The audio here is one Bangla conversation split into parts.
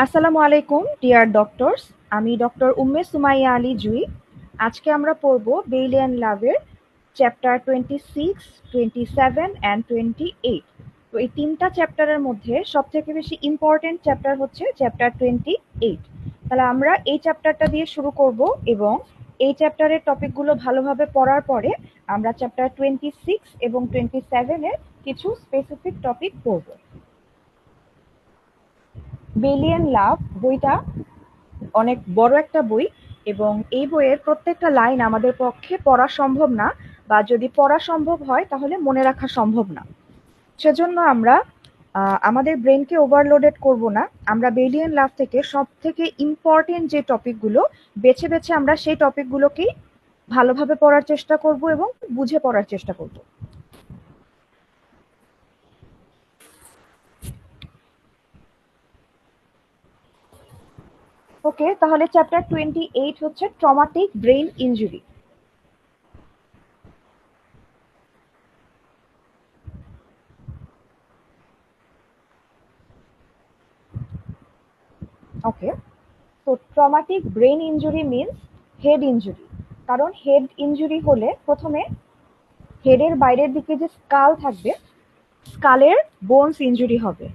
আসসালামু আলাইকুম ডিয়ার ডক্টরস, আমি ডক্টর উম্মে সুমাইয়া আলী জুই। আজকে আমরা পড়ব বেইলিয়ান লাভের চ্যাপ্টার 26, 27 অ্যান্ড 28। তো এই তিনটা চ্যাপ্টারের মধ্যে সবথেকে বেশি ইম্পর্টেন্ট চ্যাপ্টার হচ্ছে চ্যাপ্টার 28। তাহলে আমরা এই চ্যাপ্টারটা দিয়ে শুরু করব এবং এই চ্যাপ্টারের টপিকগুলো ভালোভাবে পড়ার পরে আমরা চ্যাপ্টার 26 এবং 27 এর কিছু স্পেসিফিক টপিক পড়ব। বেইলিয়ান লাভ বইটা অনেক বড় একটা বই এবং এই বইয়ের প্রত্যেকটা লাইন আমাদের পক্ষে পড়া সম্ভব না, বা যদি পড়া সম্ভব হয় তাহলে মনে রাখা সম্ভব না। সেজন্য আমরা আমাদের ব্রেনকে ওভারলোডেড করব না। আমরা বেইলিয়ান লাভ থেকে সব থেকে ইম্পর্টেন্ট যে টপিকগুলো বেছে বেছে আমরা সেই টপিকগুলোকেই ভালোভাবে পড়ার চেষ্টা করব এবং বুঝে পড়ার চেষ্টা করব। ওকে, তাহলে চ্যাপ্টার 28 হচ্ছে ট্রমাটিক ব্রেইন ইনজুরি। ওকে, তো traumatic brain injury means head injury. কারণ হেড ইনজুরি হলে প্রথমে হেডের বাইরের দিকে যে স্কাল থাকবে, স্কালের বোনস ইনজুরি হবে।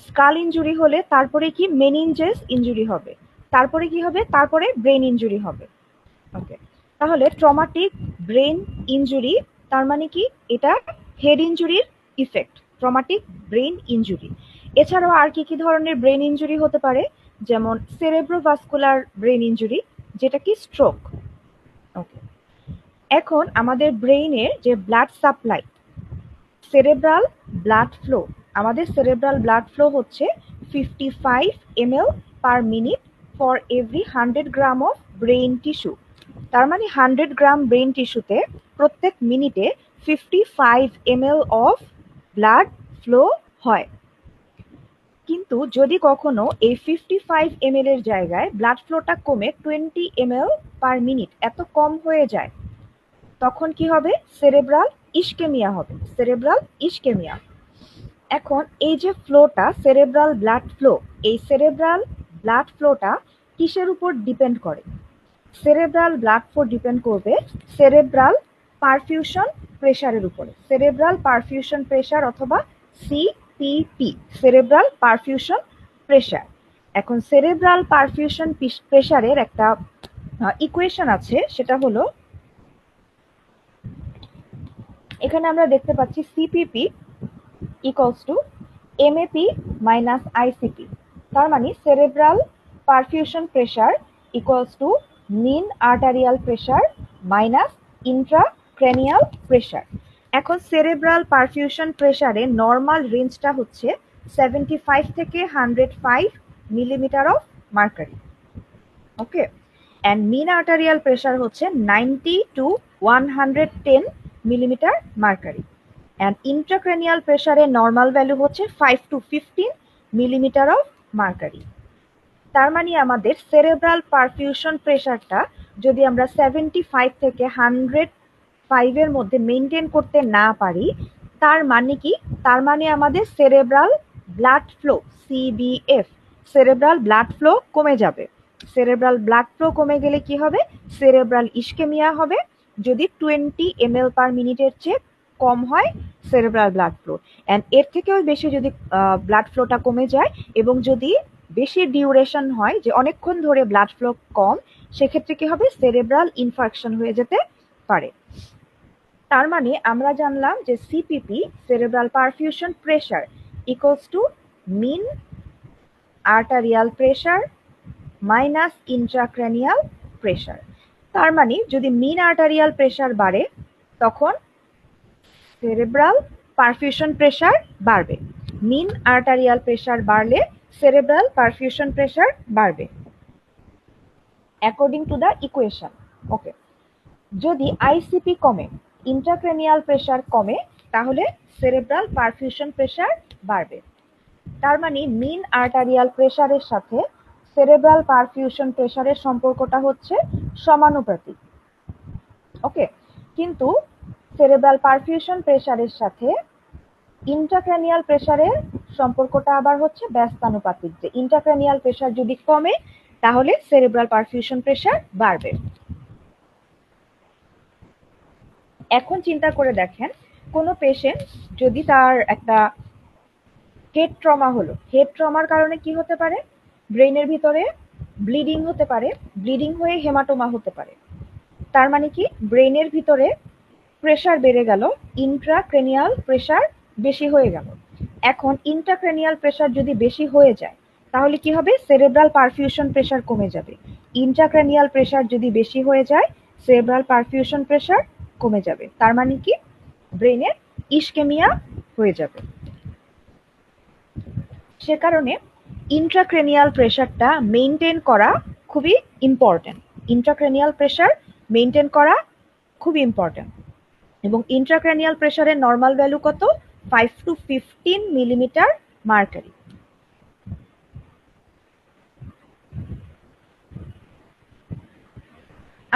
স্কাল ইনজুরি হলে তারপরে কি মেনিনজেস ইনজুরি হবে, তারপরে কি হবে, তারপরে ব্রেন ইনজুরি হবে। ওকে, তাহলে ট্রমাটিক ব্রেন ইনজুরি তার মানে কি, এটা হেড ইনজুরির ইফেক্ট, ট্রমাটিক ব্রেন ইনজুরি। এছাড়াও আর কি কি ধরনের ব্রেন ইনজুরি হতে পারে, যেমন সেরেব্রোভাস্কুলার ব্রেন ইনজুরি, যেটা কি স্ট্রোক। ওকে, এখন আমাদের ব্রেইনের যে blood supply, cerebral blood flow, আমাদের সেরেব্রাল ব্লাড ফ্লো হচ্ছে 55 ml per minute for every 100 gram of brain tissue. তার মানে 100 গ্রাম ব্রেইন টিস্যুতে প্রত্যেক মিনিটে 55 ml অফ ব্লাড ফ্লো হয়। কিন্তু যদি কখনো এই 55 ml এর জায়গায় ব্লাড ফ্লোটা কমে 20 ml পার মিনিট এত কম হয়ে যায়, তখন কি হবে, সেরেব্রাল ইসকেমিয়া হবে, সেরেব্রাল ইসকেমিয়া। এখন এই যে ফ্লোটা, সেরেব্রাল ব্লাড ফ্লো, এই সেরেব্রাল ব্লাড ফ্লোটা কিসের উপর ডিপেন্ড করে? সেরেব্রাল ব্লাড ফ্লো ডিপেন্ড করবে সেরেব্রাল পারফিউশন প্রেসারের উপরে, সেরেব্রাল পারফিউশন প্রেসার অথবা সিপিপি, সেরেব্রাল পারফিউশন প্রেসার। এখন সেরেব্রাল পারফিউশন প্রেসারের একটা ইকুয়েশন আছে, সেটা হলো এখানে আমরা দেখতে পাচ্ছি CPP equals to MAP minus ICP. তার মানে cerebral perfusion pressure equals to mean arterial pressure minus intracranial pressure. এখন সেরেব্রাল পারফিউশন প্রেসারে নর্মাল রেঞ্জটা হচ্ছে 75 থেকে 105 millimetre of mercury. Okay, and mean arterial pressure হচ্ছে 90 to 110 millimetre mercury. And intracranial প্রেসারের নর্মাল ভ্যালু হচ্ছে 5 টু 15 মিলিমিটার অফ মার্কারি। তার মানে আমাদের সেরেব্রাল পারফিউশন প্রেসারটা যদি আমরা 75 থেকে 105 এর মধ্যে মেনটেন করতে না পারি, তার মানে কি, তার মানে আমাদের cerebral blood flow, CBF, cerebral blood flow কমে যাবে। সেরেব্রাল ব্লাড ফ্লো কমে গেলে কি হবে, সেরেব্রাল ইসকেমিয়া হবে। যদি 20 ml পার মিনিটের চেয়ে কম হয় সেরেব্রাল ব্লাড ফ্লো, অ্যান্ড এর থেকেও বেশি যদি ব্লাড ফ্লোটা কমে যায় এবং যদি বেশি ডিউরেশন হয়, যে অনেকক্ষণ ধরে ব্লাড ফ্লো কম, সেক্ষেত্রে কি হবে, সেরেব্রাল ইনফার্কশন হয়ে যেতে পারে। তার মানে আমরা জানলাম যে CPP, cerebral perfusion pressure, equals to mean arterial pressure minus intracranial pressure. তার মানে যদি মিন আর্টারিয়াল প্রেসার বাড়ে তখন সেরেব্রাল পারফিউশন প্রেসার বাড়বে, মিন আর্টারিয়াল প্রেসার বাড়লে সেরেব্রাল পারফিউশন প্রেসার বাড়বে, অ্যাকর্ডিং টু দ্য ইকুয়েশন। ওকে, যদি আইসিপি কমে, ইন্ট্রাক্রেনিয়াল প্রেসার কমে, তাহলে সেরেব্রাল পারফিউশন প্রেসার বাড়বে। তার মানে মিন আর্টারিয়াল প্রেসারের সাথে সেরেব্রাল পারফিউশন প্রেসারের সম্পর্কটা হচ্ছে সমানুপাতিক। ওকে, কিন্তু সেরেব্রাল পারফিউশন প্রেসারের সাথে ইন্ট্রাক্রানিয়াল প্রেসারের সম্পর্কটা আবার হচ্ছে ব্যস্তানুপাতিক, যে ইন্ট্রাক্রানিয়াল প্রেসার যদি কমে তাহলে সেরেব্রাল পারফিউশন প্রেসার বাড়বে। এখন চিন্তা করে দেখেন, কোনো পেশেন্ট যদি তার একটা হেড ট্রমা হলো, হেড ট্রমার কারণে কি হতে পারে, ব্রেইনের ভিতরে ব্লিডিং হতে পারে, ব্লিডিং হয়ে হেমাটোমা হতে পারে। তার মানে কি, ব্রেইনের ভিতরে প্রেসার বেড়ে গেল, ইন্ট্রাক্রেনিয়াল প্রেসার বেশি হয়ে গেল। এখন ইন্ট্রাক্রেনিয়াল প্রেসার যদি বেশি হয়ে যায় তাহলে কি হবে, সেরেব্রাল পারফিউশন প্রেসার কমে যাবে। ইন্ট্রাক্রেনিয়াল প্রেসার যদি বেশি হয়ে যায় সেরেব্রাল পারফিউশন প্রেসার কমে যাবে। তার মানে কি, ব্রেইনের ইসকেমিয়া হয়ে যাবে। সে কারণে ইন্ট্রাক্রেনিয়াল প্রেসারটা মেইনটেইন করা খুবই ইম্পর্টেন্ট। ইন্ট্রাক্রেনিয়াল প্রেসার মেইনটেইন করা খুব ইম্পর্টেন্ট। এবং ইন্ট্রাক্রেনিয়াল প্রেসারের নর্মাল ভ্যালু কত, 5 to 15 মিলিমিটার মার্কারি।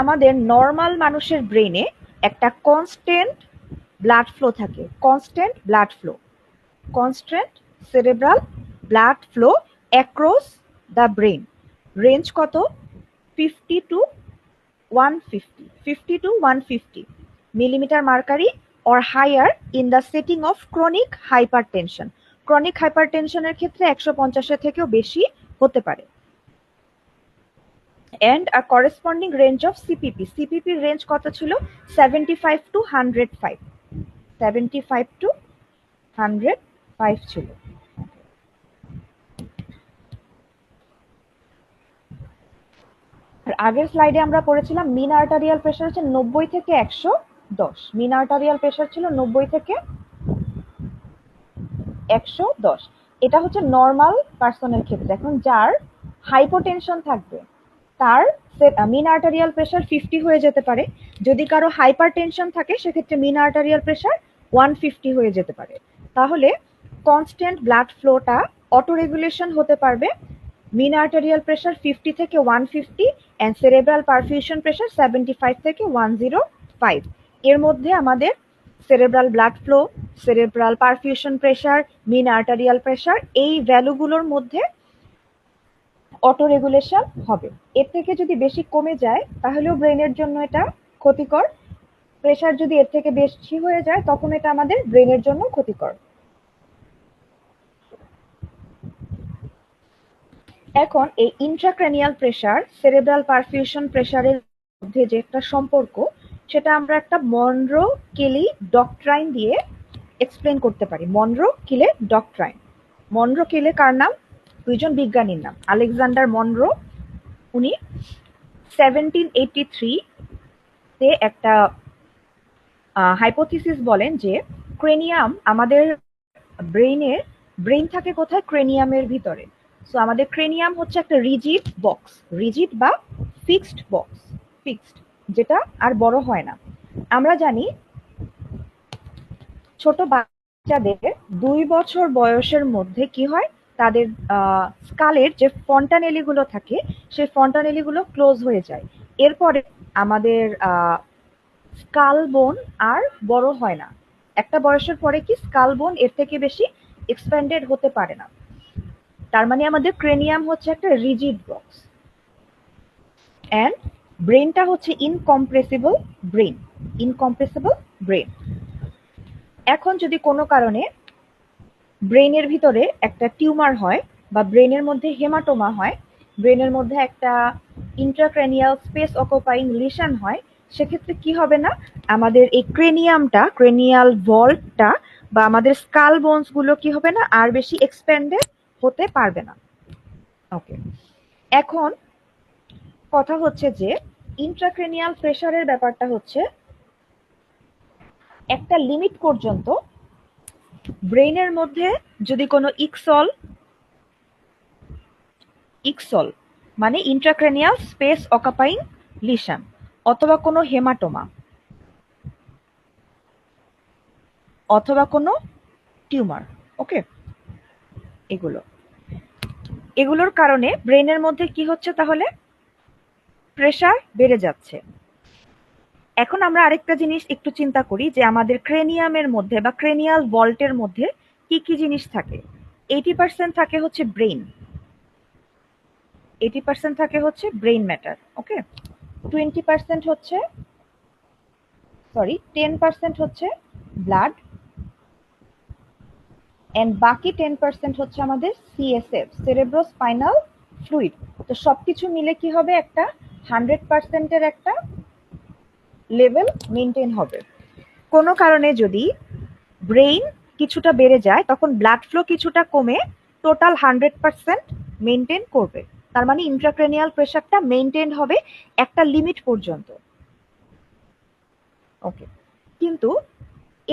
আমাদের নর্মাল মানুষের ব্রেনে একটা কনস্ট্যান্ট ব্লাড ফ্লো থাকে, constant blood flow, constant cerebral blood flow across the brain. Range কত, 50 to 150 millimeter mercury or higher in the setting of chronic hypertension. Chronic হাইপারটেনশনের ক্ষেত্রে 150 এর থেকেও বেশি হতে পারে। and a corresponding range of CPP. CPP range কত ছিল, 75 to 105, 75 to 105 ছিল। আগের স্লাইডে আমরা পড়েছিলাম মিন আর্টারিয়াল প্রেসার হচ্ছে 90 থেকে 110। মিন আর্টারিয়াল প্রেসার ছিল 90 থেকে 110। এটা হচ্ছে নর্মাল পার্সনের ক্ষেত্রে। এখন যার হাইপোটেনশন থাকবে তার মিন আর্টারিয়াল প্রেসার 50 হয়ে যেতে পারে। যদি কারো হাইপার টেনশন থাকে সেক্ষেত্রে মিন আর্টারিয়াল প্রেসার 150 হয়ে যেতে পারে। তাহলে কনস্ট্যান্ট ব্লাড ফ্লোটা অটো রেগুলেশন হতে পারবে মিন আর্টারিয়াল প্রেসার 50 থেকে 150 এন্ড সেরেব্রাল পারফিউশন প্রেসার 75 থেকে 105 এর মধ্যে আমাদের cerebral blood flow, cerebral perfusion pressure, mean arterial pressure এই ভ্যালুগুলোর মধ্যে অটো রেগুলেশন হবে। এর থেকে যদি বেশি কমে যায় তাহলেও ব্রেনের জন্য এটা ক্ষতিকর। প্রেসার যদি এর থেকে বেশি হয়ে যায় তখন এটা আমাদের ব্রেনের জন্য ক্ষতিকর। এখন এই ইন্ট্রাক্রেনিয়াল প্রেসার সেরেব্রাল পারফিউশন প্রেসারের মধ্যে যে একটা সম্পর্ক সেটা আমরা একটা মনরো কেলি ডক্ট্রাইন দিয়ে এক্সপ্লেন করতে পারি। মনরো কেলি ডক্ট্রাইন। মনরো কেলি কার নাম, দুইজন বিজ্ঞানীর নাম। আলেকজান্ডার মনরো, উনি 1783 তে একটা হাইপোথিসিস বলেন যে ক্রেনিয়াম আমাদের ব্রেন থাকে কোথায়, ক্রেনিয়ামের ভিতরে। সো আমাদের ক্রেনিয়াম হচ্ছে একটা রিজিড বক্স, রিজিড বা ফিক্সড বক্স, ফিক্সড, যেটা আর বড় হয় না। আমরা জানি ছোট বাচ্চাদের 2 বছর বয়সের মধ্যে কি হয়, তাদের স্কালের যে ফন্টানেলি গুলো থাকে সেই ফন্টানেলি গুলো ক্লোজ হয়ে যায়। এরপরে আমাদের স্কাল বোন আর বড় হয় না। একটা বয়সের পরে কি স্কাল বোন এর থেকে বেশি এক্সপ্যান্ডেড হতে পারে না। তার মানে আমাদের ক্রেনিয়াম হচ্ছে একটা রিজিড বক্স এন্ড ব্রেনটা হচ্ছে ইনকম্প্রেসিবল ব্রেন, ইনকম্প্রেসিবল ব্রেন। এখন যদি কোনো কারণে ব্রেনের ভিতরে একটা টিউমার হয় বা ব্রেনের মধ্যে হেমাটোমা হয়, ব্রেনের মধ্যে একটা ইন্ট্রাক্রেনিয়াল স্পেস অকুপাইং লিশন হয়, সেক্ষেত্রে কি হবে না, আমাদের এই ক্রেনিয়ামটা, ক্রেনিয়াল ভল্টটা বা আমাদের স্কাল বোনস গুলো কি হবে না, আর বেশি এক্সপ্যান্ডেড হতে পারবে না। ওকে, এখন কথা হচ্ছে যে ইন্ট্রাক্রেনিয়াল প্রেসারের ব্যাপারটা হচ্ছে একটা লিমিট পর্যন্ত ব্রেনের মধ্যে যদি কোনো ইকসল মানে ইন্ট্রাক্রেনিয়াল স্পেস অকুপাইং লিশন অথবা কোনো হেমাটোমা অথবা কোনো টিউমার, ওকে, এগুলোর কারণে ব্রেনের মধ্যে কি হচ্ছে, তাহলে প্রেসার বেড়ে যাচ্ছে। এখন আমরা আরেকটা জিনিস একটু চিন্তা করি যে আমাদের ক্রেনিয়ামের মধ্যে বা ক্রেনিয়াল ভল্টের মধ্যে কি কি জিনিস থাকে। 80% থাকে হচ্ছে ব্রেইন, 80% থাকে হচ্ছে ব্রেইন ম্যাটার, ওকে। 20% হচ্ছে, সরি 10% হচ্ছে ব্লাড, এন্ড বাকি 10% হচ্ছে আমাদের সিএসএফ, সেরেব্রোস্পাইনাল ফ্লুইড। তো সবকিছু মিলে কি হবে, একটা 100%-এর একটা লেভেল মেনটেন হবে। কোনো কারণে যদি ব্রেইন কিছুটা বেড়ে যায় তখন ব্লাড ফ্লো কিছুটা কমে টোটাল 100% মেনটেন করবে। তার মানে ইন্ট্রাক্রেনিয়াল প্রেশারটা মেনটেন হবে একটা লিমিট পর্যন্ত, ওকে। কিন্তু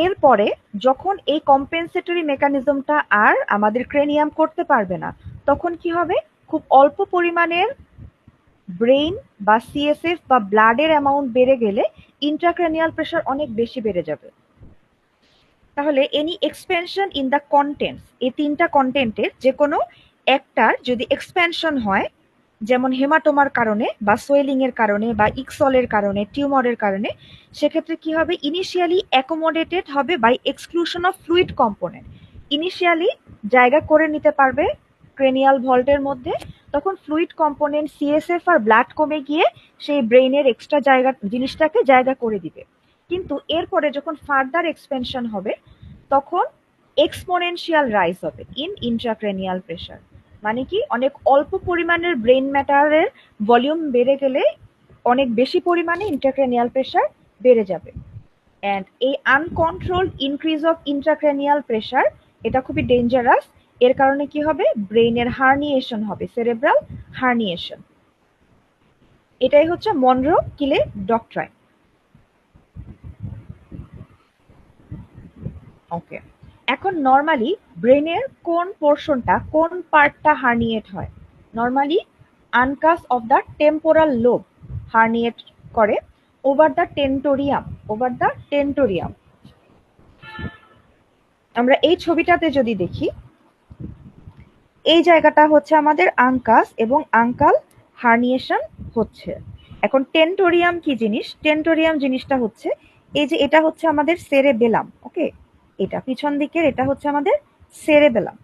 এরপরে যখন এই কম্পেনসেটরি মেকানিজমটা আর আমাদের ক্রেনিয়াম করতে পারবে না, তখন কি হবে, খুব অল্প পরিমাণের ব্রেইন বা সিএসএফ বা ব্লাডের অ্যামাউন্ট বেড়ে গেলে ইন্ট্রাক্রেনিয়াল প্রেশার অনেক বেশি বেড়ে যাবে। তাহলে any expansion in the contents, এই তিনটা কন্টেন্টের যে কোনো একটার যদি এক্সপেনশন হয়, যেমন হেমাটোমার কারণে বা সোয়েলিং এর কারণে বা ইক্সলের কারণে, টিউমারের কারণে, সেক্ষেত্রে কি হবে, ইনিশিয়ালি অ্যাকোমোডেটেড হবে by exclusion of fluid component. Initially জায়গা করে নিতে পারবে ক্রেনিয়াল ভল্টের মধ্যে, তখন ফ্লুইড কম্পোনেন্ট সিএসএফ আর ব্লাড কমে গিয়ে সেই ব্রেইনের এক্সট্রা জায়গা জিনিসটাকে জায়গা করে দিবে। কিন্তু এরপরে যখন ফার্দার এক্সপেনশন হবে তখন এক্সপোনেনশিয়াল রাইজ হবে ইন ইন্ট্রাক্রেনিয়াল প্রেশার। মানে কি, অনেক অল্প পরিমাণের ব্রেন ম্যাটারের ভলিউম বেড়ে গেলে অনেক বেশি পরিমাণে ইন্ট্রাক্রেনিয়াল প্রেশার বেড়ে যাবে। অ্যান্ড এই uncontrolled increase of intracranial pressure, এটা খুবই ডেঞ্জারাস। এর কারণে কি হবে, ব্রেইনের হার্নিয়েশন হবে, সেরেব্রাল হার্নিয়েশন। এটাই হচ্ছে মনরো কিলে ডক্ট্রাইন, ওকে। এখন নর্মালি ব্রেনের কোন পোর্শনটা, কোন পার্টটা হার্নিয়েট হয়? Normally uncus of the temporal lobe herniate করে over the tentorium, over the tentorium. আমরা এই ছবিটাতে যদি দেখি, এই জায়গাটা হচ্ছে আমাদের আঙ্কাস এবং আঙ্কাল হার্নিয়েশন হচ্ছে। এখন টেন্টোরিয়াম কি জিনিস? টেন্টোরিয়াম জিনিসটা হচ্ছে এই যে, এটা হচ্ছে আমাদের সেরেবেলাম, ওকে। এটা পিছন দিকের, এটা হচ্ছে আমাদের সেরেবেলাম।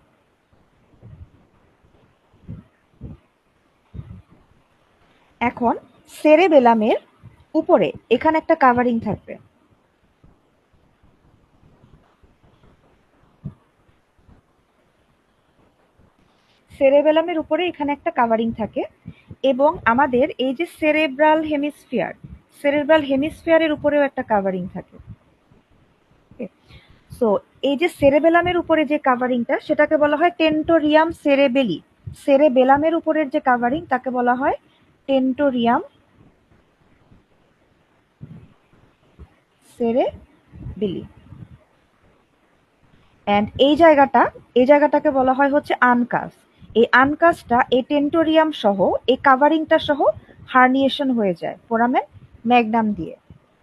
এখন সেরেবেলামের উপরে এখানে একটা কাভারিং থাকবে, সেরেবেলামের উপরে এখানে একটা কাভারিং থাকে, এবং আমাদের এই যে সেরেব্রাল হেমিস্ফিয়ার, সেরেব্রাল হেমিস্ফিয়ারের উপরেও একটা কাভারিং থাকে। সো এই যে সেরেবেলামের উপরে যে কাভারিংটা, সেটাকে বলা হয় টেন্টোরিয়াম সেরেবেলি। সেরেবেলামের উপরের যে কাভারিং তাকে বলা হয় টেন্টোরিয়াম সেরেবেলি। অ্যান্ড এই জায়গাটাকে বলা হয় হচ্ছে আনকাস। এই আনকাসটা এই টেন্টোরিয়াম সহ, এই কাভারিংটা সহ হার্নিয়েশন হয়ে যায় ফোরামেন ম্যাগনাম দিয়ে।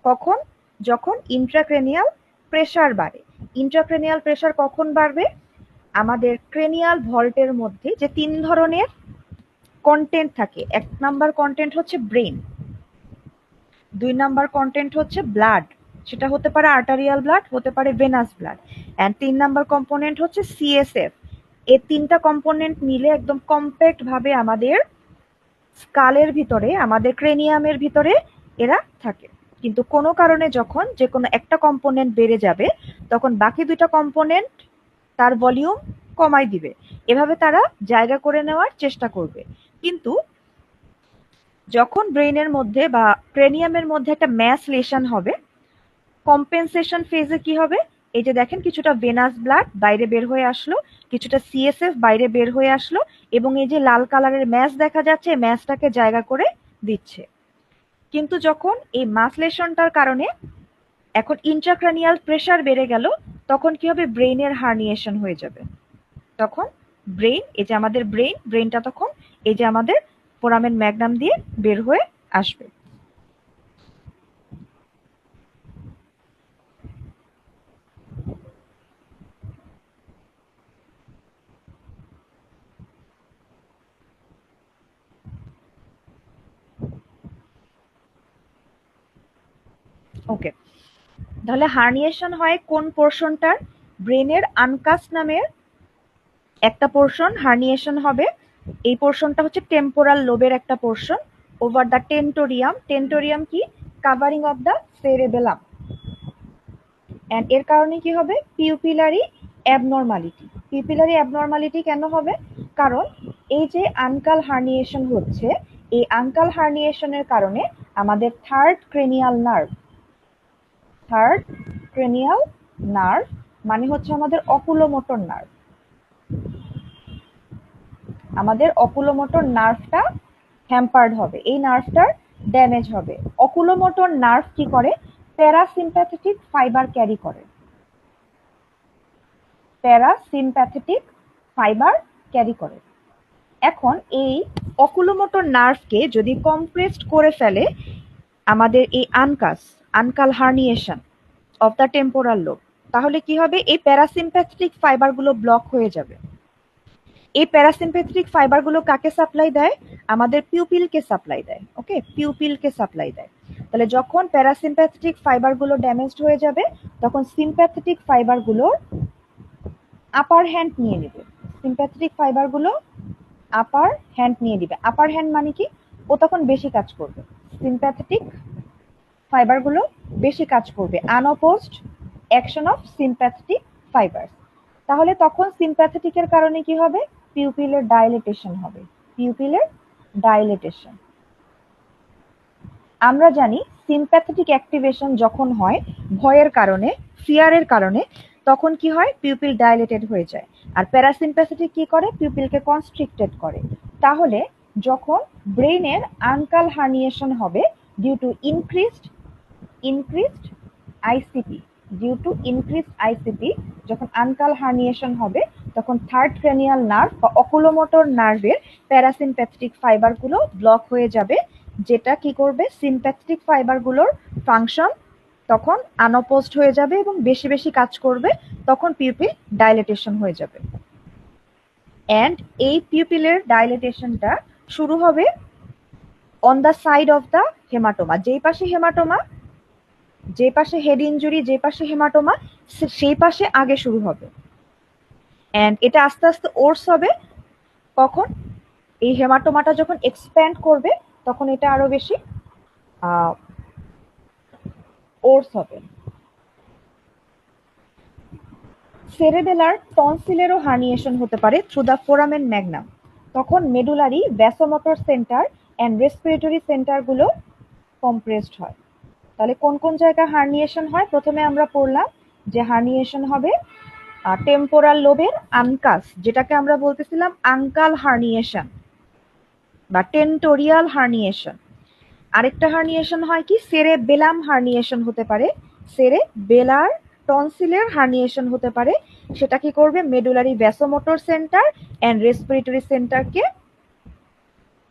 কখন? যখন ইন্ট্রাক্রেনিয়াল প্রেশার বাড়ে। ইন্ট্রাক্রেনিয়াল প্রেশার কখন বাড়বে? আমাদের ক্রেনিয়াল ভল্টের মধ্যে যে তিন ধরনের কন্টেন্ট থাকে, এক নাম্বার কন্টেন্ট হচ্ছে ব্রেন, দুই নাম্বার কন্টেন্ট হচ্ছে ব্লাড, সেটা হতে পারে আর্টারিয়াল ব্লাড, হতে পারে ভেনাস ব্লাড, অ্যান্ড তিন নাম্বার কম্পোনেন্ট হচ্ছে সিএসএফ। এই তিনটা কম্পোনেন্ট মিলে একদম কম্প্যাক্ট ভাবে আমাদের স্কালের ভিতরে, আমাদের ক্রেনিয়ামের ভিতরে এরা থাকে। কিন্তু কোনো কারণে যখন যে কোনো একটা কম্পোনেন্ট বেড়ে যাবে, তখন বাকি দুইটা কম্পোনেন্ট তার ভলিউম কমাই দিবে। এভাবে তারা জায়গা করে নেওয়ার চেষ্টা করবে। কিন্তু যখন ব্রেইনের মধ্যে বা ক্রেনিয়ামের মধ্যে একটা ম্যাস লেশন হবে, কম্পেনসেশন ফেজে কি হবে, এই যে দেখেন কিছুটা ভেনাস ব্লাড বাইরে বের হয়ে আসলো, কিছুটা সিএসএফ বাইরে বের হয়ে আসলো, এবং এই যে লাল কালারের ম্যাস দেখা যাচ্ছে, ম্যাসটাকে জায়গা করে দিচ্ছে। কিন্তু যখন এই মাস লেশনটার কারণে এখন ইন্ট্রাক্রানিয়াল প্রেশার বেড়ে গেল, তখন কি হবে, ব্রেইনের হার্নিয়েশন হয়ে যাবে। তখন ব্রেইন, এই যে আমাদের ব্রেইনটা তখন এই যে আমাদের ফোরামেন ম্যাগনাম দিয়ে বের হয়ে আসবে। ওকে, তাহলে হার্নিয়েশন হয় কোন পোর্শনটার? ব্রেনের আনকাস নামের একটা পোর্শন হার্নিয়েশন হবে। এই পোর্শনটা হচ্ছে টেম্পোরাল লোবের একটা portion over the tentorium. Tentorium কি? Covering of the cerebellum. And এর কারণে কি হবে? Pupillary abnormality. পিউপিলারি অ্যাবনর্মালিটি কেন হবে? কারণ এই যে আনকাল হার্নিয়েশন হচ্ছে, এই আনকাল হার্নিয়েশনের কারণে আমাদের থার্ড ক্রেনিয়াল নার্ভ মানে হচ্ছে আমাদের অকুলোমোটর নার্ভ, আমাদের অকুলোমোটর নার্ভটা হ্যাম্পার্ড হবে, এই নার্ভটার ড্যামেজ হবে। অকুলোমোটর নার্ভ কি করে? প্যারাসিম্প্যাথেটিক ফাইবার ক্যারি করে, প্যারাসিম্প্যাথেটিক ফাইবার ক্যারি করে। এখন এই অকুলোমোটর নার্ভকে যদি কম্প্রেসড করে ফেলে আমাদের এই uncal herniation of the temporal lobe, তাহলে কি হবে? এই প্যারাসিম্প্যাথেটিক ফাইবারগুলো ব্লক হয়ে যাবে। এই প্যারাসিম্প্যাথেটিক ফাইবারগুলো কাকে সাপ্লাই দেয়? আমাদের পিউপিলকে সাপ্লাই দেয়। ওকে, পিউপিলকে সাপ্লাই দেয়। তাহলে যখন প্যারাসিম্প্যাথেটিক ফাইবারগুলো ড্যামেজড হয়ে যাবে তখন সিম্প্যাথেটিক ফাইবারগুলোর আপার হ্যান্ড নিয়ে নেবে। সিম্প্যাথেটিক ফাইবারগুলো আপার হ্যান্ড নিয়ে দিবে। আপার হ্যান্ড মানে কি? ও তখন বেশি কাজ করবে। সিম্প্যাথেটিক ফাইবারগুলো বেশি কাজ করবে, আনঅপোজড অ্যাকশন অফ সিম্প্যাথেটিক ফাইবারস। তাহলে তখন সিম্প্যাথেটিকের কারণে কি হবে? পিউপিলের ডাইলেটেশন হবে, পিউপিলের ডাইলেটেশন। আমরা জানি সিম্প্যাথেটিক অ্যাক্টিভেশন যখন হয় ভয়ের কারণে, ফিয়ারের কারণে, তখন কি হয়? পিউপিল ডাইলেটেড হয়ে যায়। আর প্যারাসিম্প্যাথেটিক কি করে? পিউপিলকে কনস্ট্রিক্টেড করে। তাহলে যখন ব্রেইনের আনকাল হার্নিয়েশন হবে ডিউ টু ইনক্রিজড আইসিপি, যখন আনকাল হার্নিয়েশন হবে তখন থার্ড ক্রেনিয়াল নার্ভ বা অকুলোমোটর নার্ভের প্যারাসিম্প্যাথেটিক ফাইবারগুলো ব্লক হয়ে যাবে, যেটা কি করবে? সিম্প্যাথেটিক ফাইবারগুলোর ফাংশন তখন আনঅপোজড হয়ে যাবে এবং বেশি বেশি কাজ করবে, তখন পিউপিল ডাইলেটেশন হয়ে যাবে। এন্ড এই পিউপিলের ডাইলেটেশনটা শুরু হবে on the side of the haematoma. যে পাশে হেড ইনজুরি, যে পাশে হেমাটোমা, সেই পাশে আগে শুরু হবে। এন্ড এটা আস্তে আস্তে ওর্স হবে। কখন? এই হেমাটোমাটা যখন এক্সপ্যান্ড করবে তখন এটা আরো বেশি ওর্স হবে। সেরেবেলার টনসিলেরও হার্নিয়েশন হতে পারে থ্রু দ্য ফোরামেন ম্যাগনাম। তখন medullary vasomotor centre and respiratory সেন্টারগুলো কম্প্রেসড হয়। তাহলে কোন কোন জায়গায় হার্নিয়েশন হয়? প্রথমে আমরা পড়লাম যে হার্নিয়েশন হবে টেম্পোরাল লোবের আনকাস, যেটাকে আমরা বলতেছিলাম আঙ্কাল হার্নিয়েশন বা টেন্টোরিয়াল হার্নিয়েশন। আরেকটা হার্নিয়েশন হয় কি? সেরেবেলাম হার্নিয়েশন হতে পারে, সেরেবেলার টনসিলের হার্নিয়েশন হতে পারে। সেটা কি করবে? Medullary vasomotor centre and respiratory সেন্টারকে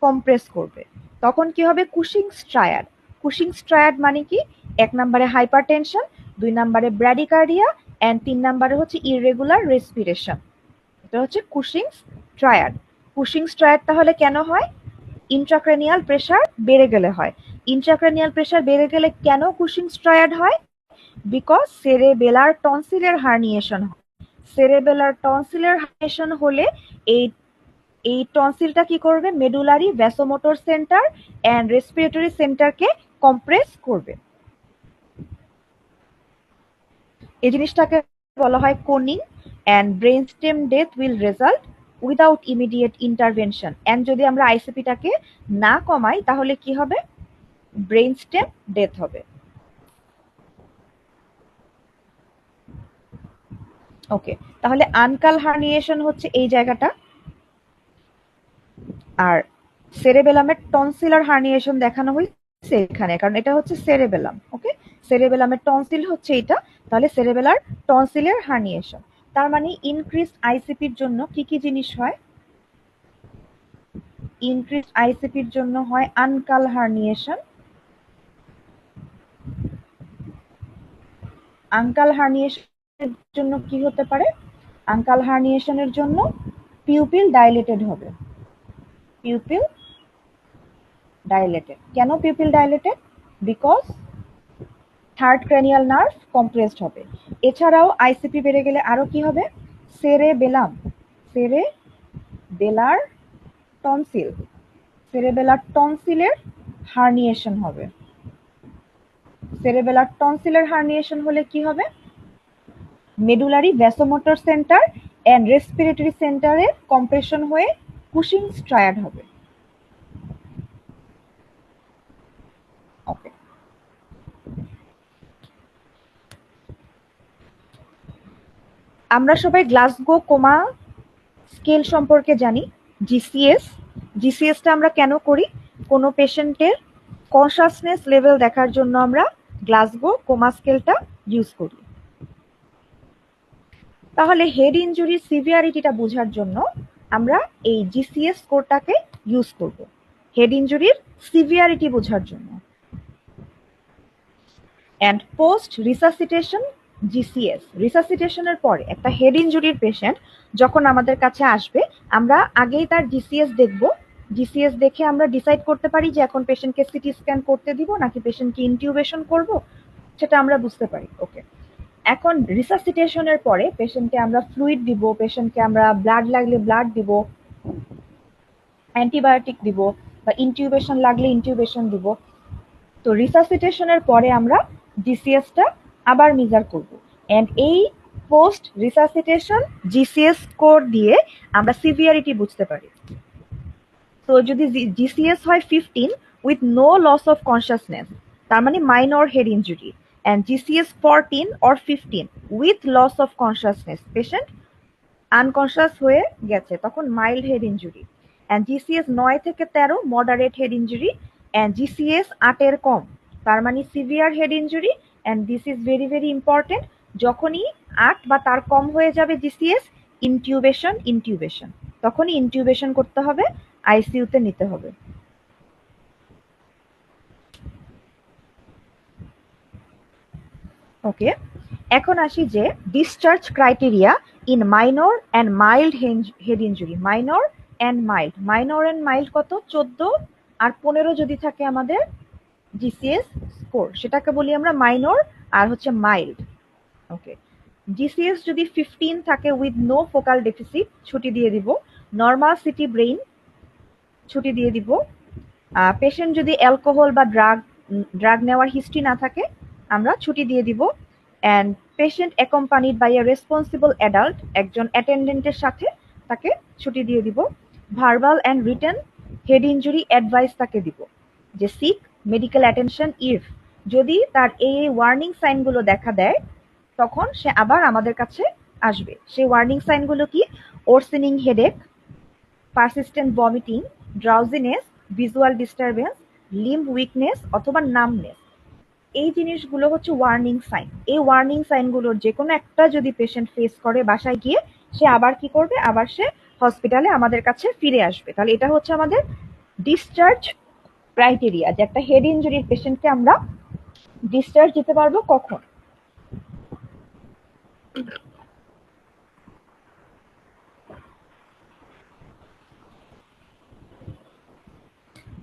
কম্প্রেস করবে। তখন কি হবে? কুশিংস ট্রায়াড। কুশিংস ট্রায়াড মানে কি? 1 নম্বরে হাইপারটেনশন, 2 নম্বরে ব্র্যাডিকার্ডিয়া অ্যান্ড 3 নম্বরে হচ্ছে ইররেগুলার রেসপিরেশন। এটা হচ্ছে কুশিংস ট্রায়াড। কুশিংস ট্রায়াড তাহলে কেন হয়? ইন্ট্রাক্রেনিয়াল প্রেসার বেড়ে গেলে হয়। ইন্ট্রাক্রেনিয়াল প্রেসার বেড়ে গেলে কেন কুশিংস ট্রায়াড হয়? বিকজ সেরেবেলার টনসিলের হার্নিয়েশন হয়। সেরেবেলার টনসিলের হার্নিয়েশন হলে এই টনসিলটা কি করবে? Medullary vasomotor centre and respiratory সেন্টারকে কম্প্রেস করবে। এই জিনিসটাকে বলা হয় coning. And brain stem death will result without immediate intervention. And যদি আমরা আইসিপিটাকে না কমাই তাহলে কি হবে? ব্রেন স্টেম ডেথ হবে। ওকে, তাহলে আনকাল হার্নিয়েশন হচ্ছে এই জায়গাটা, আর সেরেবেলামের টনসিলার হার্নিয়েশন দেখানো হয়েছে এখানে, কারণ এটা হচ্ছে সেরেবেলাম। ওকে, সেরেবেলামের টনসিল হচ্ছে এটা, তাহলে সেরেবেলার টনসিলের হার্নিয়েশন। তার মানে ইনক্রিজ আইসিপির জন্য কি কি জিনিস হয়? ইনক্রিজ আইসিপির জন্য হয় আনকাল হার্নিয়েশন। আনকাল হার্নিয়েশনের জন্য কি হতে পারে? আনকাল হার্নিয়েশনের জন্য পিউপিল ডাইলেটেড হবে। Pupil dilated. কেন pupil dilated? Because third cranial nerve compressed হবে। এছাড়াও আইসিপি বেড়ে গেলে আরো কি হবে, সেরেবেলার টনসিলের হার্নিয়েশন হবে। সেরেবেলার টনসিলের হার্নিয়েশন হলে কি হবে, medullary vasomotor centre and respiratory সেন্টারে কম্প্রেশন হয়ে কুশিংস ট্রায়াড হবে। ওকে, আমরা সবাই গ্লাসগো কোমা স্কেল সম্পর্কে জানি, জিসিএসটা আমরা কেন করি, কোনো পেশেন্টের কনসাসনেস লেভেল দেখার জন্য আমরা গ্লাসগো কোমা স্কেলটা ইউজ করি। তাহলে হেড ইনজুরির সিভিয়ারিটিটা বোঝার জন্য আমরা এই জিসিএস স্কোরটাকে ইউজ করব হেড ইনজুরির সিভিয়ারিটি বোঝার জন্য। অ্যান্ড পোস্ট রিসাসিটেশন জিসিএস, রিসাসিটেশনের পরে একটা হেড ইনজুরির পেশেন্ট যখন আমাদের কাছে আসবে, আমরা আগেই তার জিসিএস দেখব। জিসিএস দেখে আমরা ডিসাইড করতে পারি যে এখন পেশেন্টকে সিটি স্ক্যান করতে দিব নাকি পেশেন্টকে ইনটিউবেশন করব, সেটা আমরা বুঝতে পারি। ওকে, এখন রিসাসিটেশনের পরে পেশেন্টকে আমরা ফ্লুইড দিব, পেশেন্টকে আমরা ব্লাড লাগলে ব্লাড দিব, অ্যান্টিবায়োটিক দিব, বা ইনটিউবেশন লাগলে ইনটিউবেশন দিব। তো রিসাসিটেশনের পরে আমরা জিসিএসটা আবার মেজার করব। এন্ড এই পোস্ট রিসাসিটেশন জিসিএস স্কোর দিয়ে আমরা সিভিয়ারিটি বুঝতে পারি। তো যদি জিসিএস হয় 15 with no loss of consciousness, তার মানে minor head injury, and GCS 14 or 15 with loss of consciousness, patient unconscious হয়ে গেছে, তখন mild head injury. and GCS 9 থেকে 13 moderate head injury, and GCS 8 এর কম তার মানে severe head injury. and this is very very important, যখনই 8 বা তার কম হয়ে যাবে GCS, ইনটিউবেশন তখনই ইনটিউবেশন করতে হবে, আইসিইউতে নিতে হবে। ওকে, এখন আসি যে discharge criteria in minor and mild head injury. Minor and mild কত, 14 আর 15 যদি থাকে আমাদের জিসিএস স্কোর, সেটাকে বলি আমরা মাইনর আর হচ্ছে মাইল্ড। ওকে, জিসিএস যদি 15 থাকে উইথ নো ফোকাল ডেফিসিট, ছুটি দিয়ে দিব। নর্মাল সিটি ব্রেইন, ছুটি দিয়ে দিব। পেশেন্ট যদি অ্যালকোহল বা ড্রাগ নেওয়ার হিস্ট্রি না থাকে, আমরা ছুটি দিয়ে দিব। And patient accompanied by a responsible adult, একজন অ্যাটেন্ডেন্টের সাথে তাকে ছুটি দিয়ে দিব। Verbal and written head injury advice তাকে দিব যে সিক মেডিকেল অ্যাটেনশন ইফ, যদি তার এই ওয়ার্নিং সাইনগুলো দেখা দেয় তখন সে আবার আমাদের কাছে আসবে। সেই ওয়ার্নিং সাইনগুলো কি, worsening headache, persistent vomiting, drowsiness, visual disturbance, limb weakness অথবা নামনেস, এই জিনিসগুলো হচ্ছে ওয়ার্নিং সাইন। এই ওয়ার্নিং সাইনগুলোর যে কোনো একটা যদি পেশেন্ট ফেস করে, বাসায় গিয়ে সে আবার কি করবে, আবার সে হসপিটালে আমাদের কাছে ফিরে আসবে। তাহলে এটা হচ্ছে আমাদের ডিসচার্জ ক্রাইটেরিয়া, যে একটা হেড ইনজুরির পেশেন্টকে আমরা ডিসচার্জ দিতে পারবো কখন।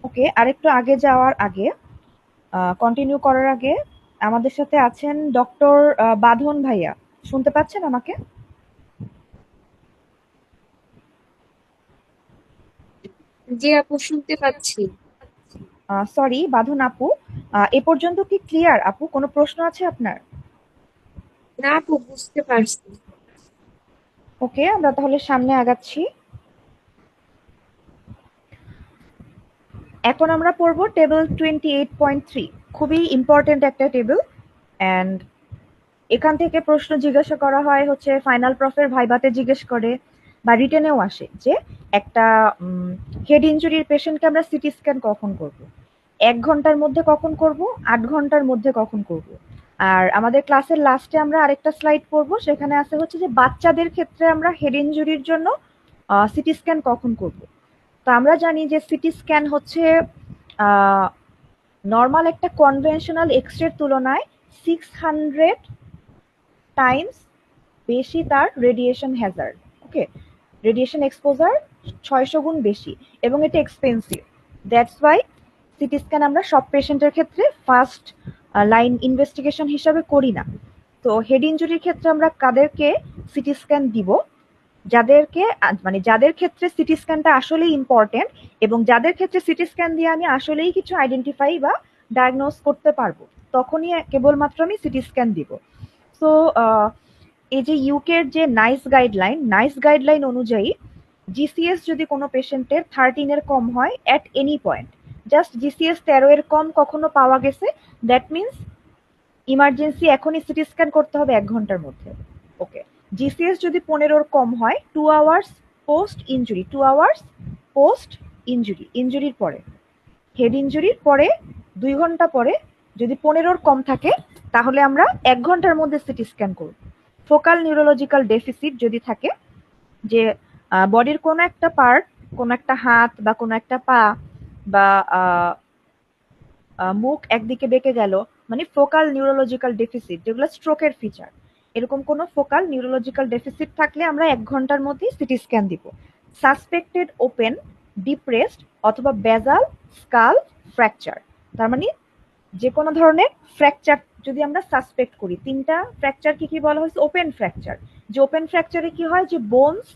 ওকে, আরেকটু আগে যাওয়ার আগে, কন্টিনিউ করার আগে, আমাদের সাথে আছেন ডক্টর বাঁধন ভাইয়া, শুনতে পাচ্ছেন আমাকে? জি আপু, শুনতে পাচ্ছি। সরি বাঁধন আপু, এ পর্যন্ত কি ক্লিয়ার আপু? কোনো প্রশ্ন আছে আপনার? না আপু, বুঝতে পারছি। ওকে, আমরা তাহলে সামনে আগাচ্ছি। এখন আমরা পড়বো টেবিল 28.3, খুবই ইম্পর্টেন্ট একটা টেবিল। অ্যান্ড এখান থেকে প্রশ্ন জিজ্ঞাসা করা হয় হচ্ছে ফাইনাল প্রফের ভাইভাতে জিজ্ঞেস করে বা রিটেনেও আসে যে একটা হেড ইনজুরির পেশেন্টকে আমরা সিটি স্ক্যান কখন করব, 1 ঘন্টার মধ্যে কখন করব, 8 ঘন্টার মধ্যে কখন করব। আর আমাদের ক্লাসের লাস্টে আমরা আরেকটা স্লাইড পড়বো, সেখানে আছে হচ্ছে যে বাচ্চাদের ক্ষেত্রে আমরা হেড ইনজুরির জন্য সিটি স্ক্যান কখন করব। তো আমরা জানি যে সিটি স্ক্যান হচ্ছে নর্মাল একটা কনভেনশনাল এক্সরের তুলনায় 600 টাইমস বেশি তার রেডিয়েশন হ্যাজার্ড। ওকে, রেডিয়েশন এক্সপোজার 600 গুণ বেশি, এবং এটা expensive. That's why CT scan আমরা সব পেশেন্টের ক্ষেত্রে ফার্স্ট লাইন ইনভেস্টিগেশন হিসাবে করি না। তো হেড ইনজুরির ক্ষেত্রে আমরা কাদেরকে সিটি স্ক্যান দিব, যাদেরকে মানে যাদের ক্ষেত্রে সিটি স্ক্যানটা আসলেই ইম্পর্টেন্ট এবং যাদের ক্ষেত্রে সিটি স্ক্যান দিয়ে আমি আসলেই কিছু আইডেন্টিফাই বা ডায়াগনোস করতে পারবো, তখনই কেবলমাত্র আমি সিটি স্ক্যান দিব। সো এই যে ইউকের যে নাইস গাইডলাইন অনুযায়ী জিসিএস যদি কোনো পেশেন্টের 13 এর কম হয় at any point, just GCS 13 এর কম কখনো পাওয়া গেছে, দ্যাট মিনস ইমার্জেন্সি এখনই সিটি স্ক্যান করতে হবে 1 ঘন্টার মধ্যে। ওকে, জিসিএস যদি 15 কম হয় 2 hours post injury, 2 hours post ইনজুরির পরে, হেড ইনজুরির পরে 2 ঘন্টা পরে যদি 15 কম থাকে তাহলে আমরা 1 ঘন্টার মধ্যে সিটি স্ক্যান করব। ফোকাল নিউরোলজিক্যাল ডেফিসিট যদি থাকে, যে বডির কোনো একটা পার্ট, কোনো একটা হাত বা কোনো একটা পা বা মুখ একদিকে বেঁকে গেল, মানে ফোকাল নিউরোলজিক্যাল ডেফিসিট, যেগুলো স্ট্রোকের ফিচার, এরকম কোনো ফোকাল নিউরোলজিক্যাল ডেফিসিট থাকলে আমরা 1 ঘন্টার মধ্যেই সিটি স্ক্যান দিব। সাসপেক্টেড ওপেন, ডিপ্রেসড অথবা বেজাল স্কাল ফ্র্যাকচার, তার মানে যে কোনো ধরনের ফ্র্যাকচার যদি আমরা সাসপেক্ট করি, 3টা ফ্র্যাকচার কি কি বলা হয়েছে? Open fracture. যে ওপেন ফ্র্যাকচারে কি হয়, যে বোনস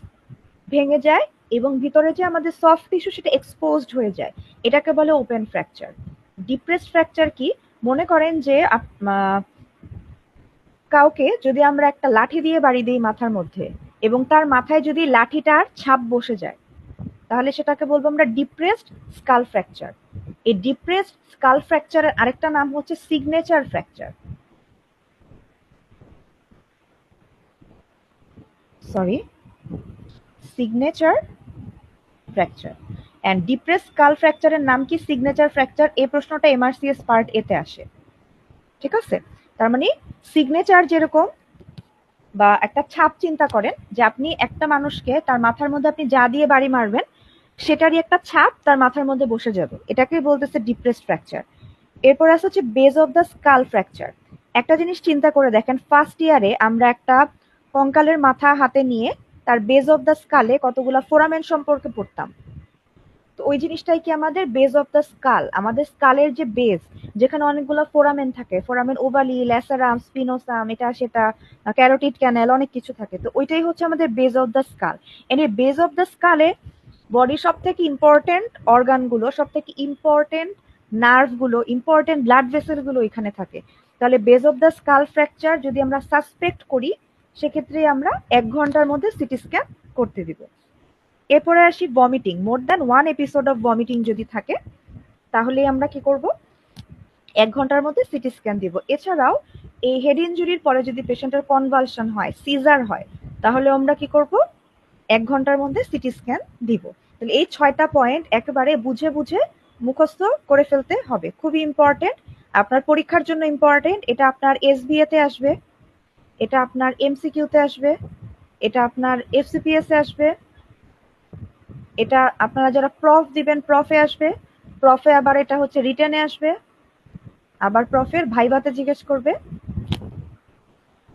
ভেঙে যায় এবং ভিতরে যে আমাদের সফট টিস্যু সেটা এক্সপোজড হয়ে যায়, এটাকে বলে ওপেন ফ্র্যাকচার। ডিপ্রেসড ফ্র্যাকচার কি? মনে করেন যে কাউকে যদি আমরা একটা লাঠি দিয়ে বাড়ি দিই মাথার মধ্যে এবং তার মাথায় যদি লাঠিটার ছাপ বসে যায়, তাহলে সেটাকে বলবো আমরা ডিপ্রেসড স্কাল ফ্র্যাকচার। এই ডিপ্রেসড স্কাল ফ্র্যাকচারের আরেকটা নাম হচ্ছে signature fracture, signature fracture. And depress skull ফ্র্যাকচারের নাম কি? Signature fracture. এই প্রশ্নটা এমআরসিএস পার্ট এতে আসে, ঠিক আছে? তার মানে সিগনেচার যেরকম, বা একটা ছাপ চিন্তা করেন যে আপনি একটা মানুষকে তার মাথার মধ্যে আপনি যা দিয়ে বাড়ি মারবেন সেটারই একটা ছাপ তার মাথার মধ্যে বসে যাবে, এটাকেই বলতেছে ডিপ্রেসড ফ্র্যাকচার। এরপর আছে হচ্ছে base of the skull fracture. একটা জিনিস চিন্তা করে দেখেন, ফার্স্ট ইয়ারে আমরা একটা কঙ্কালের মাথা হাতে নিয়ে তার বেজ অফ দ্য স্কালে কতগুলা ফোরামেন সম্পর্কে পড়তাম। তো ওই জিনিসটাই কি আমাদের বেজ অফ দ্য স্কাল, আমাদের স্কালের যে বেজ, যেখানে অনেকগুলো ফোরামেন থাকে, ফোরামেন ওভালি, ল্যাসারাম, স্পিনোসাম, এটা সেটা, ক্যারোটিড ক্যানেল, অনেক কিছু থাকে। তো ওইটাই হচ্ছে আমাদের বেজ অফ দ্য স্কাল। এই বেজ অফ দ্য স্কালে বডির সব থেকে ইম্পর্টেন্ট অর্গানগুলো, সব থেকে ইম্পর্টেন্ট নার্ভগুলো, ইম্পর্টেন্ট ব্লাড ভেসেলগুলো এখানে থাকে। তাহলে base of the skull fracture যদি আমরা সাসপেক্ট করি, সেক্ষেত্রে আমরা 1 ঘন্টার মধ্যে সিটি স্ক্যান করতে দিব। এরপরে আসি vomiting. More than 1 episode of vomiting যদি থাকে, তাহলে আমরা কি করব? 1 ঘন্টার মধ্যে সিটি স্ক্যান দিব। এছাড়াও এই হেড ইনজুরির পরে যদি পেশেন্টের কনভালশন হয়, সিজার হয়, তাহলে আমরা কি করব? 1 ঘন্টার মধ্যে সিটি স্ক্যান দিব। তাহলে এই 6টা পয়েন্ট একেবারে বুঝে বুঝে মুখস্থ করে ফেলতে হবে, খুবই ইম্পর্টেন্ট, আপনার পরীক্ষার জন্য ইম্পর্টেন্ট। এটা আপনার এসবিএ তে আসবে, এটা আপনার এমসিকিউতে আসবে, এটা আপনার এফসিপিএস এ আসবে, এটা আপনারা যারা প্রফ দিবেন প্রফে আসবে, প্রফে আবার এটা হচ্ছে রিটেনে আসবে, আবার প্রফের ভাইভাতে জিজ্ঞেস করবে।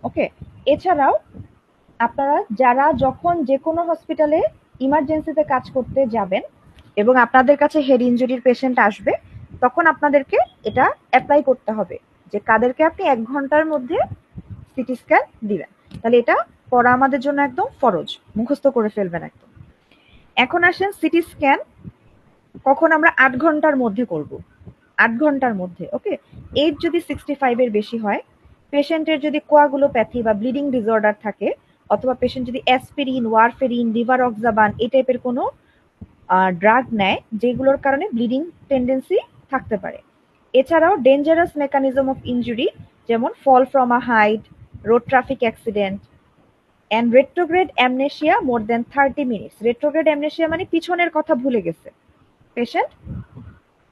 ওকে, এছাড়াও আপনারা যারা যখন যে কোনো হসপিটালে ইমার্জেন্সিতে কাজ করতে যাবেন এবং আপনাদের কাছে হেড ইনজুরির পেশেন্ট আসবে, তখন আপনাদেরকে এটা অ্যাপ্লাই করতে হবে যে কাদেরকে আপনি 1 ঘন্টার মধ্যে সিটি স্ক্যান দিবেন। তাহলে এটা পড়া আমাদের জন্য একদম ফরজ, মুখস্থ করে ফেলবেন একদম। এখন আসেন সিটি স্ক্যান কখন আমরা 8 ঘন্টার মধ্যে করব। 8 ঘন্টার মধ্যে, ওকে। এজ যদি 65 এর বেশি হয়, পেশেন্টের যদি কোয়াগুলোপ্যাথি বা ব্লিডিং ডিসঅর্ডার থাকে, অথবা পেশেন্ট যদি অ্যাসপিরিন, ওয়ারফেরিন, রিভারক্সাবান এই টাইপের কোনো ড্রাগ নেয় যেগুলোর কারণে ব্লিডিং টেন্ডেন্সি থাকতে পারে। এছাড়াও ডেঞ্জারাস মেকানিজম অফ ইনজুরি, যেমন fall from a height, road traffic accident, and retrograde amnesia more than 30 minutes. Retrograde amnesia মানে পিছনের কথা ভুলে গেছে পেশেন্ট,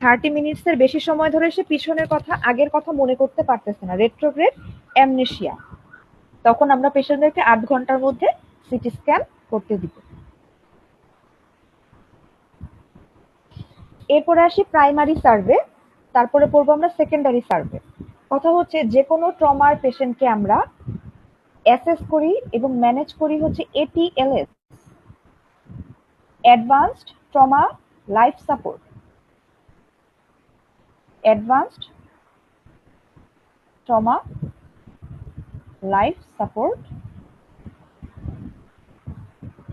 30 মিনিটসের বেশি সময় ধরে সে পিছনের কথা, আগের কথা মনে করতে পারতেছে না, রেট্রোগ্রেড অ্যামনেশিয়া। তখন আমরা পেশেন্টদেরকে 8 ঘন্টার মধ্যে সিটি স্ক্যান করতে দিব। এরপরে আসি প্রাইমারি সার্ভে, তারপরে পড়বো আমরা সেকেন্ডারি সার্ভে। কথা হচ্ছে যে কোনো ট্রমার পেশেন্টকে আমরা অ্যাসেস করি এবং ম্যানেজ করি হচ্ছে ATLS, advanced trauma life support, advanced trauma life support,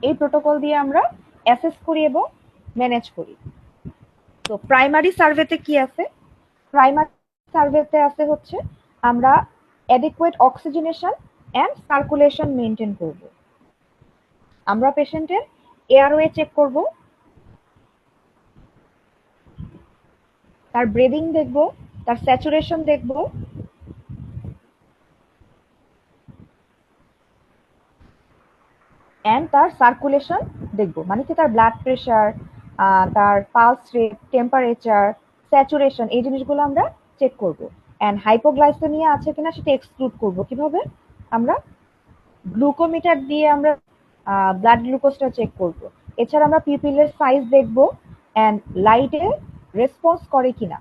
এই প্রোটোকল দিয়ে আমরা অ্যাসেস করি এবং ম্যানেজ করি। তো প্রাইমারি সার্ভেতে কি আছে? প্রাইমারি সার্ভেতে আছে হচ্ছে আমরা adequate oxygenation and circulation maintain করব। আমরা পেশেন্টের এয়ারওয়ে চেক করব, তার ব্রিদিং দেখব, তার স্যাচুরেশন দেখব, অ্যান্ড তার সার্কুলেশন দেখব, মানে কি তার ব্লাড প্রেশার, তার পালস রেট, টেম্পারেচার, স্যাচুরেশন, এই জিনিসগুলো আমরা চেক করব। অ্যান্ড হাইপোগ্লাইসেমিয়া আছে কিনা সেটা এক্সক্লুড করব। কিভাবে? আমরা গ্লুকোমিটার দিয়ে আমরা ব্লাড গ্লুকোজটা চেক করব। এছাড়া আমরা পিপিলের সাইজ দেখব অ্যান্ড লাইটে রেসপন্স করে কিনা।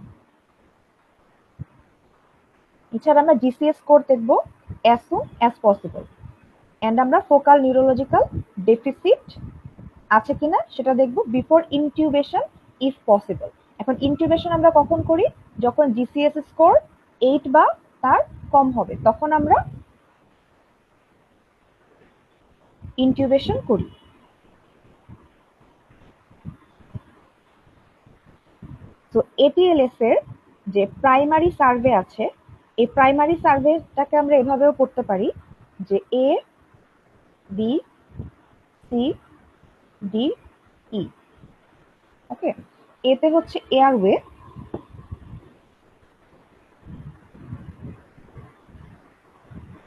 এছাড়া আমরা জিসিএস স্কোর দেখব as soon as possible. And আমরা ফোকাল নিউরোলজিক্যাল ডেফিসিট আছে কিনা সেটা দেখব বিফোর ইনটিউবেশন ইফ পসিবল। এখন ইনটিউবেশন আমরা কখন করি? যখন জিসিএস স্কোর 8 বা তার কম হবে, তখন আমরা ইনটিউবেশন করি। তো এটিএলএস এর যে প্রাইমারি সার্ভে আছে, এই প্রাইমারি সার্ভেটাকে আমরা এভাবেও করতে পারি যে A B C D E. Okay, এতে হচ্ছে এয়ারওয়ে,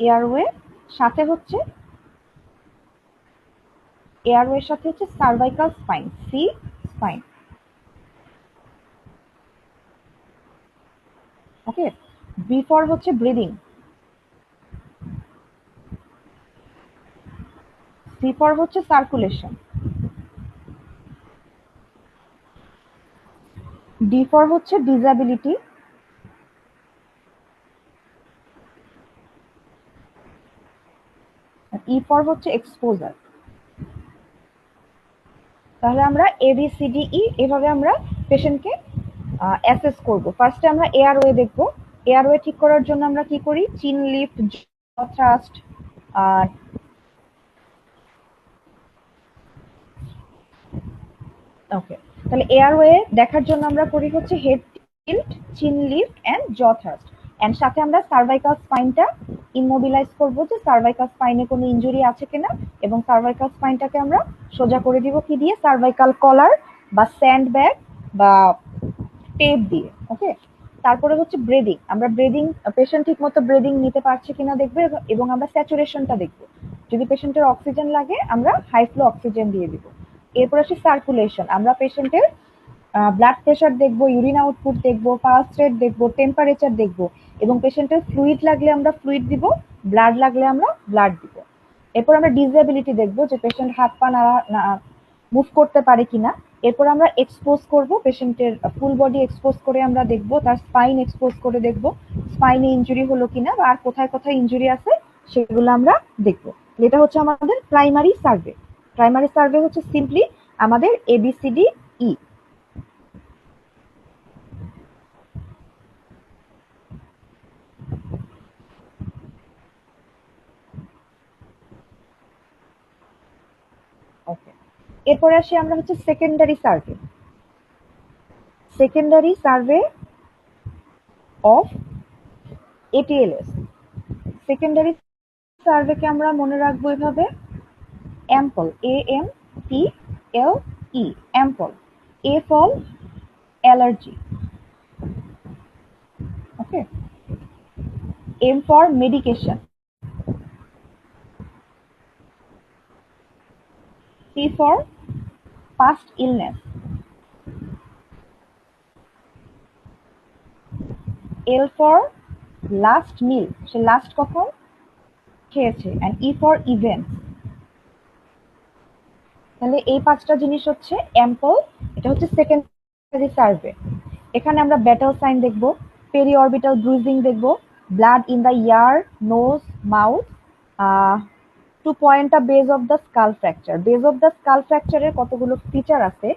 এয়ারওয়ে সাথে হচ্ছে এয়ারওয়ের সাথে হচ্ছে cervical spine, C spine. Okay, B for হচ্ছে ব্রিদিং, সি ফর হচ্ছে সার্কুলেশন, ডি ফর হচ্ছে ডিসএবিলিটি, ই ফর হচ্ছে এক্সপোজার। তাহলে আমরা ABCDE এভাবে আমরা পেশেন্টকে অ্যাসেস করব। ফার্স্টে আমরা এয়ারওয়ে দেখব। এয়ারওয়ে ঠিক করার জন্য আমরা কি করি? চিন লিফট, জ থ্রাস্ট, আর ওকে, তাহলে এয়ারওয়ে দেখার জন্য আমরা করি হচ্ছে হেড টিল্ট, চিন লিফট এন্ড জ থ্রাস্ট। এন্ড সাথে আমরা সার্ভাইকাল স্পাইনটা ইমোবিলাইজ করব যে সার্ভাইকাল স্পাইনে কোনো ইনজুরি আছে কিনা, এবং সার্ভাইকাল স্পাইনটাকে আমরা সোজা করে দিব কি দিয়ে? সার্ভাইকাল কলার বা স্যান্ড ব্যাগ বা টেপ দিয়ে। ওকে, তারপরে হচ্ছে ব্রিদিং। আমরা ব্রিদিং, পেশেন্ট ঠিক মতো ব্রিদিং নিতে পারছে কিনা দেখবো, এবং আমরা স্যাচুরেশনটা দেখবো। যদি পেশেন্টের অক্সিজেন লাগে আমরা হাই ফ্লো অক্সিজেন দিয়ে দিব। এরপর আসে সার্কুলেশন। আমরা পেশেন্টের ব্লাড প্রেশার দেখবো, ইউরিন আউটপুট দেখবো, পালস রেট দেখবো, টেম্পারেচার দেখবো, এবং পেশেন্টের ফ্লুইড লাগলে আমরা ফ্লুইড দিব, ব্লাড লাগলে আমরা ব্লাড দিব। এরপর আমরা ডিসএবিলিটি দেখবো যে পেশেন্ট হাত পা মুভ করতে পারে কিনা। এরপর আমরা এক্সপোজ করব, পেশেন্টের ফুল বডি এক্সপোজ করে আমরা দেখব, তার স্পাইন এক্সপোজ করে দেখব স্পাইনে ইনজুরি হলো কিনা বা আর কোথায় কোথায় ইনজুরি আছে সেগুলো আমরা দেখব। এটা হচ্ছে আমাদের প্রাইমারি সার্ভে। প্রাইমারি সার্ভে হচ্ছে সিম্পলি আমাদের ABCDE। ওকে, এরপরে আসি আমরা হচ্ছে secondary survey. Secondary survey of ATLS। Secondary সার্ভেকে আমরা মনে রাখবো এভাবে: AMPLE, AMPLE, AMPLE. A for allergy, okay. M for medication, P for past illness, L for last meal, say last কখন খেয়েছে, and E for events। তাহলে এই পাঁচটা জিনিস হচ্ছে অ্যাম্পল, এটা হচ্ছে সেকেন্ডারি সার্ভে। এখানে আমরা ব্যাটল সাইন দেখব, পেরিঅরবিটাল ব্রুজিং দেখব, blood in the ear, nose, mouth, to point a base of the skull fracture. Base of the skull ফ্র্যাকচারের কতগুলো ফিচার আছে,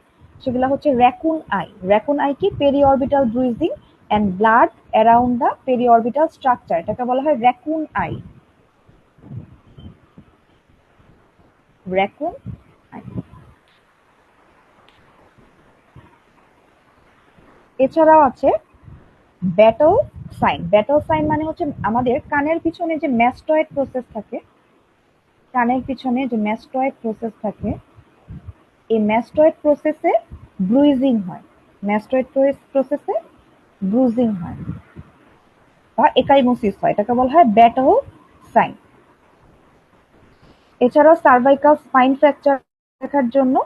সেগুলো হচ্ছে র্যাকুন আই। র্যাকুন আই কি? Periorbital ব্রুজিং, and blood around the periorbital structure, এটাকে বলা হয় raccoon eye. raccoon eye. এছাড়াও আছে ব্যাটল সাইন। ব্যাটল সাইন মানে হচ্ছে আমাদের কানের পিছনে যে ম্যাস্টয়েড প্রসেস থাকে, কানের পিছনে যে ম্যাস্টয়েড প্রসেস থাকে, এই ম্যাস্টয়েড প্রসেসে ব্রুইজিং হয়, ম্যাস্টয়েড প্রসেসে ব্রুজিং হয় বা একাইমোসিস হয়, এটাকে বলা হয় ব্যাটল সাইন। এছাড়াও সার্ভাইকাল স্পাইন ফ্র্যাকচার দেখার জন্য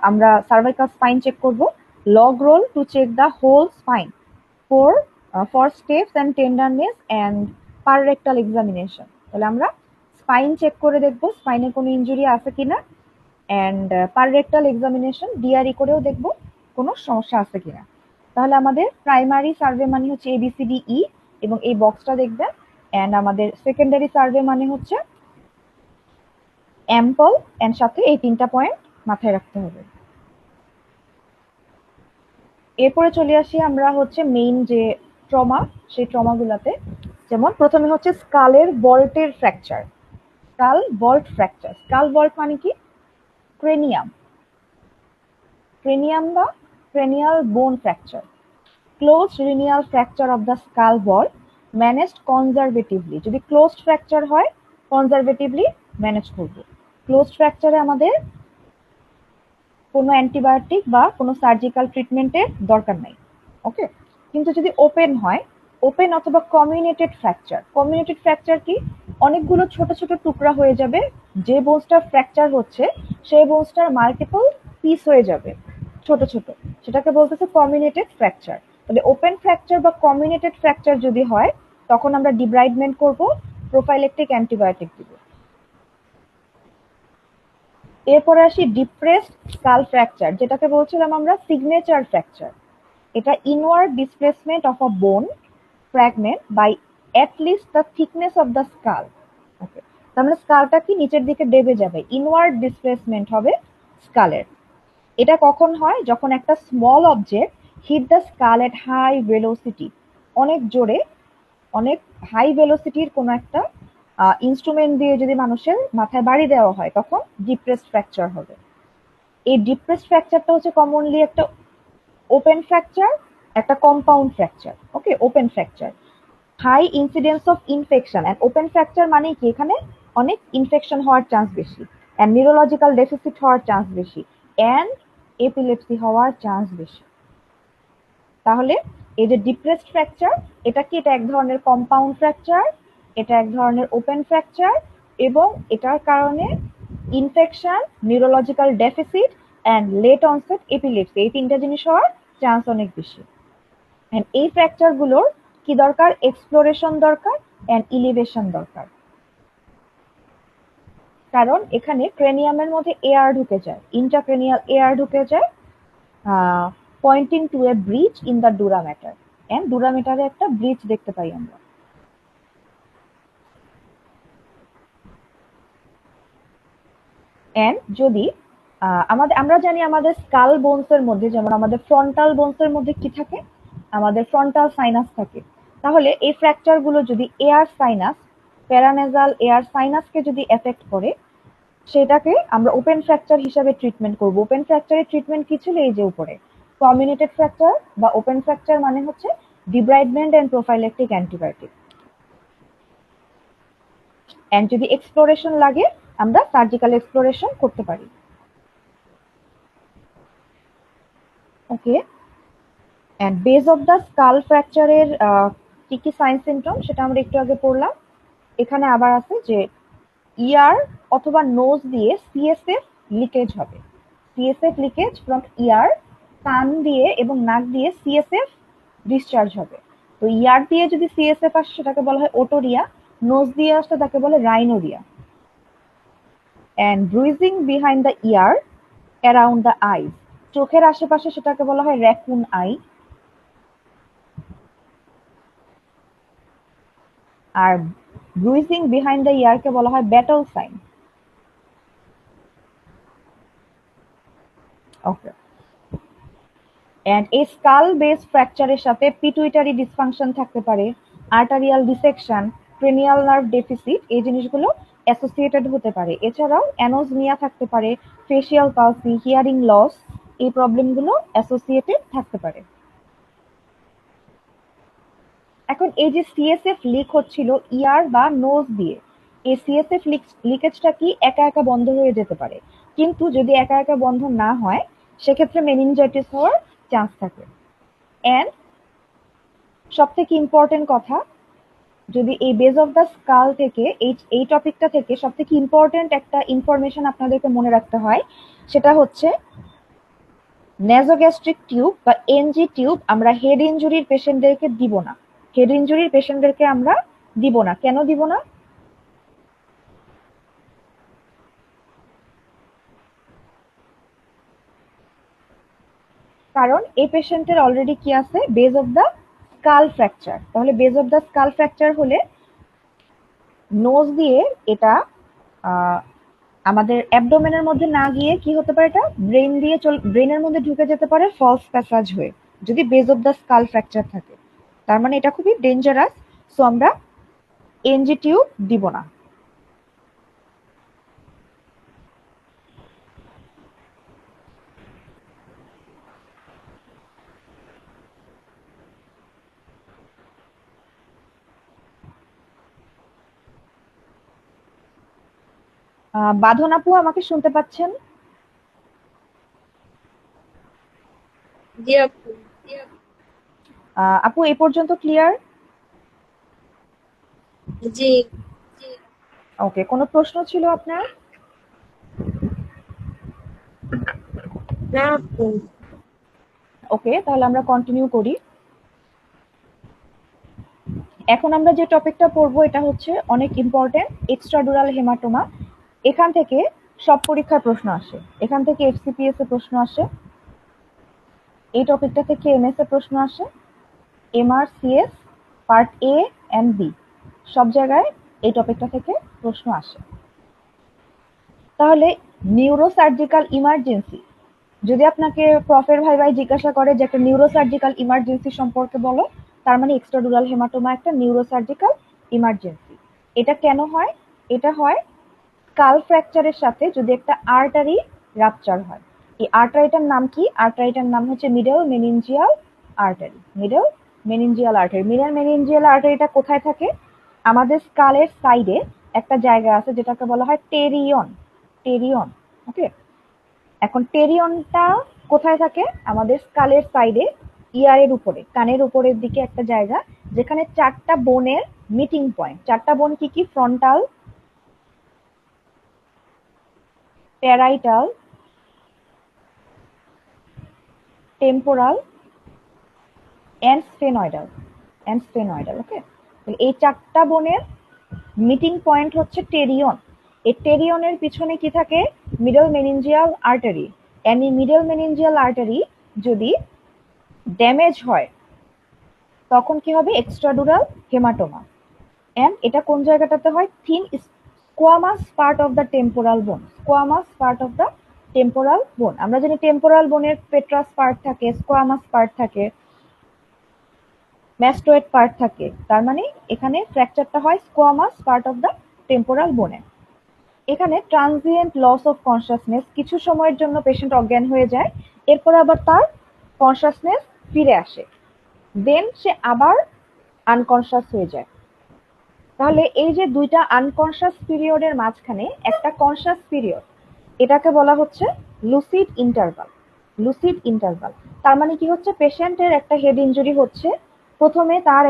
আমরা সার্ভাইকাল স্পাইন চেক করব, log roll to check the whole spine for steps and tenderness and per rectal examination. তাহলে আমরা স্পাইন চেক করে দেখব স্পাইনে কোনো ইনজুরি আছে কিনা, অ্যান্ড পাররেক্টাল এক্সামিনেশন ডিআরই করেও দেখব কোনো সমস্যা আছে কিনা। তাহলে আমাদের প্রাইমারি সার্ভে মানে হচ্ছে ABCDE এবং এই বক্সটা দেখবেন, অ্যান্ড আমাদের সেকেন্ডারি সার্ভে মানে হচ্ছে অ্যাম্পল এন্ড সাথে এই 3টা পয়েন্ট মাথায় রাখতে হবে। এরপরে চলে আসি আমরা হচ্ছে মেইন যে ট্রমা, সেই ট্রমাগুলোতে। যেমন প্রথমে হচ্ছে স্কালের বল্টের fracture, skull vault fracture. Skull vault মানে কি? ক্রেনিয়াম, ক্রেনিয়াম বা cranial bone fracture. Closed cranial fracture of the skull vault managed conservatively. যদি ক্লোজড ফ্র্যাকচার হয় কনজারভেটিভলি ম্যানেজ করব। ক্লোজড ফ্র্যাকচারে আমাদের কোনো অ্যান্টিবায়োটিক বা কোনো সার্জিক্যাল ট্রিটমেন্টের দরকার নাই, ওকে। কিন্তু যদি ওপেন হয়, ওপেন অথবা কমিউনেটেড ফ্র্যাকচার। কমিউনেটেড ফ্র্যাকচার কি? অনেকগুলো ছোট ছোট টুকরা হয়ে যাবে, যে বোনসটা ফ্র্যাকচার হচ্ছে সেই বোনসটার মাল্টিপল পিস হয়ে যাবে ছোট ছোট, সেটাকে বলতেছে কমিউনেটেড ফ্র্যাকচার। তাহলে ওপেন ফ্র্যাকচার বা কমিউনেটেড ফ্র্যাকচার যদি হয় তখন আমরা ডিব্রাইডমেন্ট করব, প্রোফাইলেকটিক অ্যান্টিবায়োটিক দিব। এরপরে আসি ডিপ্রেসড স্কাল ফ্র্যাকচার, যেটাকে বলছিলাম আমরা সিগনেচার ফ্র্যাকচার। এটা inward displacement of a bone fragment by at least the thickness of the skull, okay. তার মানে স্কালটা কি নিচের দিকে দেবে যাবে, ইনওয়ার্ড ডিসপ্লেসমেন্ট হবে স্কালের। এটা কখন হয়? যখন একটা small object hit the skull at high velocity, অনেক জোরে, অনেক হাই ভেলোসিটির কোনো একটা ইনস্ট্রুমেন্ট দিয়ে যদি মানুষের মাথায় বাড়ি দেওয়া হয় তখন ডিপ্রেসড ফ্র্যাকচার হবে। এই ডিপ্রেসড ফ্র্যাকচারটা হচ্ছে কমনলি একটা ওপেন ফ্র্যাকচার, একটা compound fracture, okay. Open fracture, high incidence of infection, and open fracture মানে কি? এখানে অনেক ইনফেকশন হওয়ার চান্স বেশি, অ্যান্ড নিউরোলজিক্যাল ডেফিসিট হওয়ার চান্স বেশি, অ্যান্ড এপিলেপসি হওয়ার চান্স বেশি। তাহলে এই যে ডিপ্রেসড ফ্র্যাকচার, এটা কি? এটা এক ধরনের কম্পাউন্ড ফ্র্যাকচার, এটা এক ধরনের ওপেন ফ্র্যাকচার, এবং এটার কারণে infection, neurological deficit and let onset epilepsy, এই 3টা জিনিস হওয়ার চান্স অনেক বেশি। অ্যান্ড এই ফ্র্যাকচারগুলোর কি দরকার? এক্সপ্লোরেশন দরকার অ্যান্ড ইলিভেশন দরকার, কারণ এখানে ক্রেনিয়ামের মধ্যে এয়ার ঢুকে যায়, ইন্ট্রাক্রেনিয়াল এয়ার ঢুকে যায়, pointing to a breach in the dura mater, and dura ম্যাটারে একটা ব্রিচ দেখতে পাই আমরা। অ্যান্ড যদি আমরা জানি আমাদের স্কাল বোনসের মধ্যে, যেমন আমাদের ফ্রন্টাল বোনসের মধ্যে কি থাকে? আমাদের ফ্রন্টাল সাইনাস থাকে। তাহলে এই ফ্র্যাকচার গুলো যদি এয়ার সাইনাস, প্যারানেজাল এয়ার সাইনাসকে যদি এফেক্ট করে, সেটাকে আমরা ওপেন ফ্র্যাকচার হিসাবে ট্রিটমেন্ট করব। ওপেন ফ্র্যাকচারের ট্রিটমেন্ট কি ছিল? এই যে উপরে কমিউনেটেড ফ্র্যাকচার বা ওপেন ফ্র্যাকচার মানে হচ্ছে debridement and prophylactic antibiotic, and যদি এক্সপ্লোরেশন লাগে আমরা সার্জিক্যাল এক্সপ্লোরেশন করতে পারি, okay. And base of the skull ফ্র্যাকচারের কি কি সাইন সিমটম সেটা আমরা একটু আগে পড়লাম। এখানে আবার আছে যে ইয়ার অথবা নোজ দিয়ে সিএসএফ লিকেজ হবে, সিএসএফ লিকেজ ফ্রম ইয়ার, কান দিয়ে এবং নাক দিয়ে সিএসএফ ডিসচার্জ হবে। তো ইয়ার দিয়ে যদি সিএসএফ আসে সেটাকে বলা হয় ওটোরিয়া, নোজ দিয়ে আসলে তাকে বলে rhinorrhoea. And bruising behind the ear around the eyes, চোখের আশেপাশে সেটাকে বলা হয় র্যাকুন আই। আর ব্রুইজিং বিহাইন্ড দ্য ইয়ারকে বলা হয় ব্যাটল সাইন, ওকে। এন্ড এই স্কাল বেস ফ্র্যাকচারের সাথে পিটুইটারি ডিসফাংশন থাকতে পারে, arterial dissection, cranial nerve deficit, এই জিনিসগুলো অ্যাসোসিয়েটেড হতে পারে। এছাড়াও অ্যানোজমিয়া থাকতে পারে, ফেসিয়াল পালসি, হিয়ারিং লস, এই প্রবলেমগুলো অ্যাসোসিয়েটেড থাকতে পারে। এখন এই যে সিএসএফ লিক হচ্ছিল ইয়ার বা নোজ দিয়ে, এই সিএসএফ লিকেজটা কি একা একা বন্ধ হয়ে যেতে পারে, কিন্তু যদি একা একা বন্ধ না হয় সেক্ষেত্রে মেনিনজাইটিস হওয়ার চান্স থাকে। এন্ড সব থেকে ইম্পর্টেন্ট কথা, যদি এই বেজ অফ দ্য স্কাল থেকে এই টপিকটা থেকে সব থেকে ইম্পর্টেন্ট একটা ইনফরমেশন আপনাদেরকে মনে রাখতে হয়, সেটা হচ্ছে নেজোগ্যাস্ট্রিক টিউব বা এনজি টিউব আমরা হেড ইনজুরির পেশেন্টদেরকে দিব না। হেড ইনজুরির পেশেন্টদেরকে আমরা দিব না। কেন দিব না? কারণ এই পেশেন্টের অলরেডি কি আছে, base of the skull fracture. তাহলে base of the skull fracture হলে নোজ দিয়ে এটা আমাদের অ্যাবডোমেনের মধ্যে না গিয়ে কি হতে পারে, এটা ব্রেনের মধ্যে ঢুকে যেতে পারে ফলস প্যাসাজ হয়ে, যদি base of the skull fracture থাকে। তার মানে এটা খুবই ডেঞ্জারাস। সো আমরা এনজি টিউব দিব না। বাঁধন আপু, আমাকে শুনতে পাচ্ছেন? জি আপু। আপু, এ পর্যন্ত ক্লিয়ার? জি। ওকে, কোনো প্রশ্ন ছিল আপনার? না আপু। ওকে, তাহলে আমরা কন্টিনিউ করি। এখন আমরা যে টপিকটা পড়বো এটা হচ্ছে অনেক ইম্পর্টেন্ট, এক্সট্রাডুরাল হেমাটোমা। এখান থেকে সব পরীক্ষার প্রশ্ন আসে, এখান থেকে এফসিপিএস এ প্রশ্ন আসে, এই টপিকটা থেকে এমএস এ প্রশ্ন আসে, MRCS part A and B, সব জায়গায় এই টপিকটা থেকে প্রশ্ন আসে। তাহলে নিউরোসার্জিক্যাল ইমার্জেন্সি, যদি আপনাকে প্রফের ভাই জিজ্ঞাসা করে যে একটা নিউরোসার্জিক্যাল ইমার্জেন্সি সম্পর্কে বলো, তার মানে এক্সট্রাডুরাল হেমাটোমা একটা নিউরোসার্জিক্যাল ইমার্জেন্সি। এটা কেন হয়? এটা হয় স্কাল ফ্র্যাকচারের সাথে যদি একটা আর্টারি রাপচার হয়। এই আর্টারিটার নাম কি? আর্টারিটার নাম হচ্ছে middle meningeal artery. Middle meningeal artery. Middle meningeal আর্টারিটা কোথায় থাকে? আমাদের স্কালের সাইডে একটা জায়গা আছে যেটাকে বলা হয় টেরিয়ন। টেরিয়ন, ওকে। এখন টেরিয়নটা কোথায় থাকে? আমাদের স্কালের সাইডে, ইয়ারের উপরে, কানের উপরের দিকে একটা জায়গা, যেখানে চারটা বোনের মিটিং পয়েন্ট। চারটা বোন কি কি? Frontal, parietal, temporal and sphenoidal. Okay, এই চারটা বোনের মিটিং পয়েন্ট হচ্ছে টেরিয়ন। এই টেরিয়নের পিছনে কি থাকে? Middle meningeal artery. এন্ড এই মিডল মেনিনজিয়াল আর্টারি যদি ড্যামেজ হয় তখন কি হবে? Extradural haematoma. এন্ড এটা কোন জায়গাটাতে হয়? Thin squamous part of the temporal bone. Squamous part of the temporal bone. আমরা জানি টেম্পোরাল বোনের পেট্রাস পার্ট থাকে, স্কোয়ামাস পার্ট থাকে, ম্যাস্টোয়েড পার্ট থাকে। তার মানে এখানে ফ্র্যাকচারটা হয় squamous part of the temporal বোনে। এখানে ট্রানজিয়েন্ট লস অফ কনসাসনেস, কিছু সময়ের জন্য পেশেন্ট অজ্ঞান হয়ে যায়, এরপর আবার তার কনসাসনেস ফিরে আসে, দেন সে আবার আনকনসাস হয়ে যায়। তাহলে এই যে দুইটা আনকনসাস পিরিয়ডের মাঝখানে একটা কনসাস পিরিয়ড, এটাকে বলা হচ্ছে লুসিড ইন্টারভাল। লুসিড ইন্টারভাল তার মানে কি হচ্ছে? পেশেন্টের একটা হেড ইনজুরি হচ্ছে, প্রথমে তার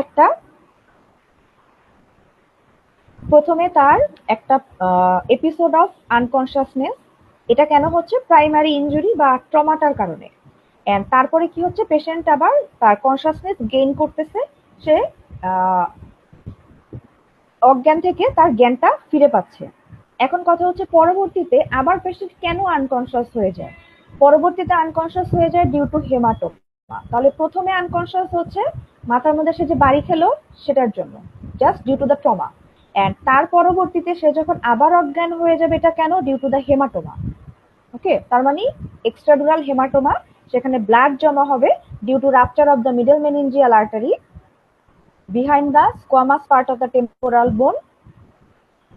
একটা এপিসোড অফ আনকনসাসনেস। এটা কেন হচ্ছে? প্রাইমারি ইনজুরি বা ট্রমাটার কারণে। এন্ড তারপরে কি হচ্ছে? পেশেন্ট আবার তার কনসাসনেস গেইন করতেছে, সে অজ্ঞান থেকে তার জ্ঞানটা ফিরে পাচ্ছে। এখন কথা হচ্ছে পরবর্তীতে আবার পেশেন্ট কেন আনকনসাস হয়ে যায়? পরবর্তীতে আনকনসাস হয়ে যায় ডিউ টু হেমাটোমা। তাহলে প্রথমে আনকনসাস হচ্ছে মাথার মধ্যে সে যে বাড়ি খেলো সেটার জন্য, just due to the trauma. And তার পরবর্তীতে সে যখন আবার অজ্ঞান হয়ে যাবে, এটা কেন? Due to the haematoma. Okay, তার মানে এক্সট্রাডুরাল হেমাটোমা সেখানে ব্লাড জমা হবে due to rupture of the middle meningeal artery behind the squamous part of the temporal bone,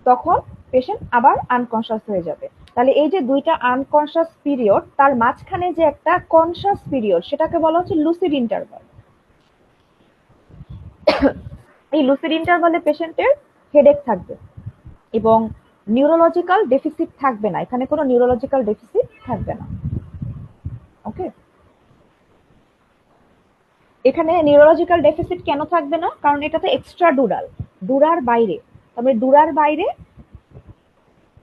তখন পেশেন্ট আবার আনকনশাস হয়ে যাবে। তাহলে এই যে দুইটা আনকনশাস পিরিয়ড, তার মাঝখানে যে একটা কনশাস পিরিয়ড, সেটাকে বলা হচ্ছে লুসিড ইন্টারভাল। এই লুসিড ইন্টারভালে পেশেন্টের হেডেক থাকবে এবং নিউরোলজিক্যাল ডেফিসিট থাকবে না, এখানে কোনো নিউরোলজিক্যাল ডেফিসিট থাকবে না। ওকে, এখানে নিউরোলজিক্যাল ডেফিসিট কেন থাকবে না? কারণ এটা তো এক্সট্রা ডুরাল, ডুরার বাইরে। তবে ডুরার বাইরে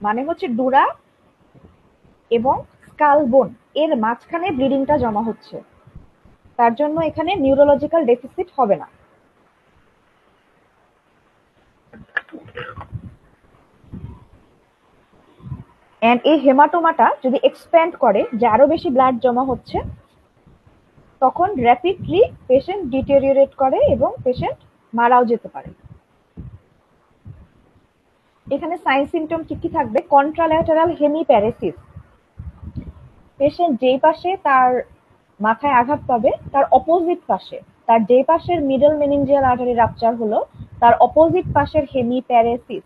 মানে হচ্ছে ডুরা এবং স্কাল বোন এর মাঝখানে ব্লিডিংটা জমা হচ্ছে, তার জন্য এখানে নিউরোলজিক্যাল ডেফিসিট হবে না। এন্ড এই হেমাটোমাটা যদি এক্সপ্যান্ড করে, যে আরো বেশি ব্লাড জমা হচ্ছে, তখন র্যাপিডলি পেশেন্ট ডিটেরিওরেট করে এবং পেশেন্ট মারাও যেতে পারে। এখানে সাইন সিমটম কি কি থাকবে? কন্ট্রাল্যাটারাল হেমিপ্যারেসিস, পেশেন্ট যেই পাশে তার মাথায় আঘাত পাবে তার অপোজিট পাশে, তার যে পাশের মিডল মেনিনজিয়াল আর্টারি রাপচার হলো তার অপোজিট পাশের হেমিপ্যারেসিস।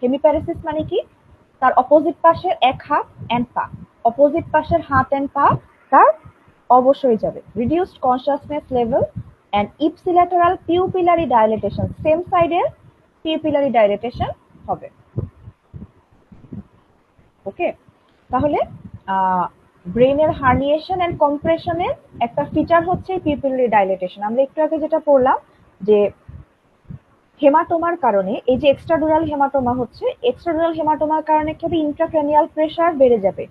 হেমিপ্যারেসিস মানে কি? তার অপোজিট পাশের এক হাত এন্ড পা, অপোজিট পাশের হাত এন্ড পা তার অবশ হয়ে যাবে। Reduced consciousness level and ipsilateral pupillary dilatation, same সাইডের পিউপিলারি ডাইলেটেশন হবে। ওকে, তাহলে ব্রেনের হার্নিয়েশন এন্ড কম্প্রেশনের একটা ফিচার হচ্ছে পিউপিলারি ডাইলেটেশন। আমরা একটু আগে যেটা পড়লাম যে হেমাটোমার কারণে, এই যে এক্সট্রাডুরাল হেমাটোমা হচ্ছে, এক্সট্রাডুরাল হেমাটোমার কারণে কি হবে? ইন্ট্রাক্রানিয়াল প্রেসার বেড়ে যাবে।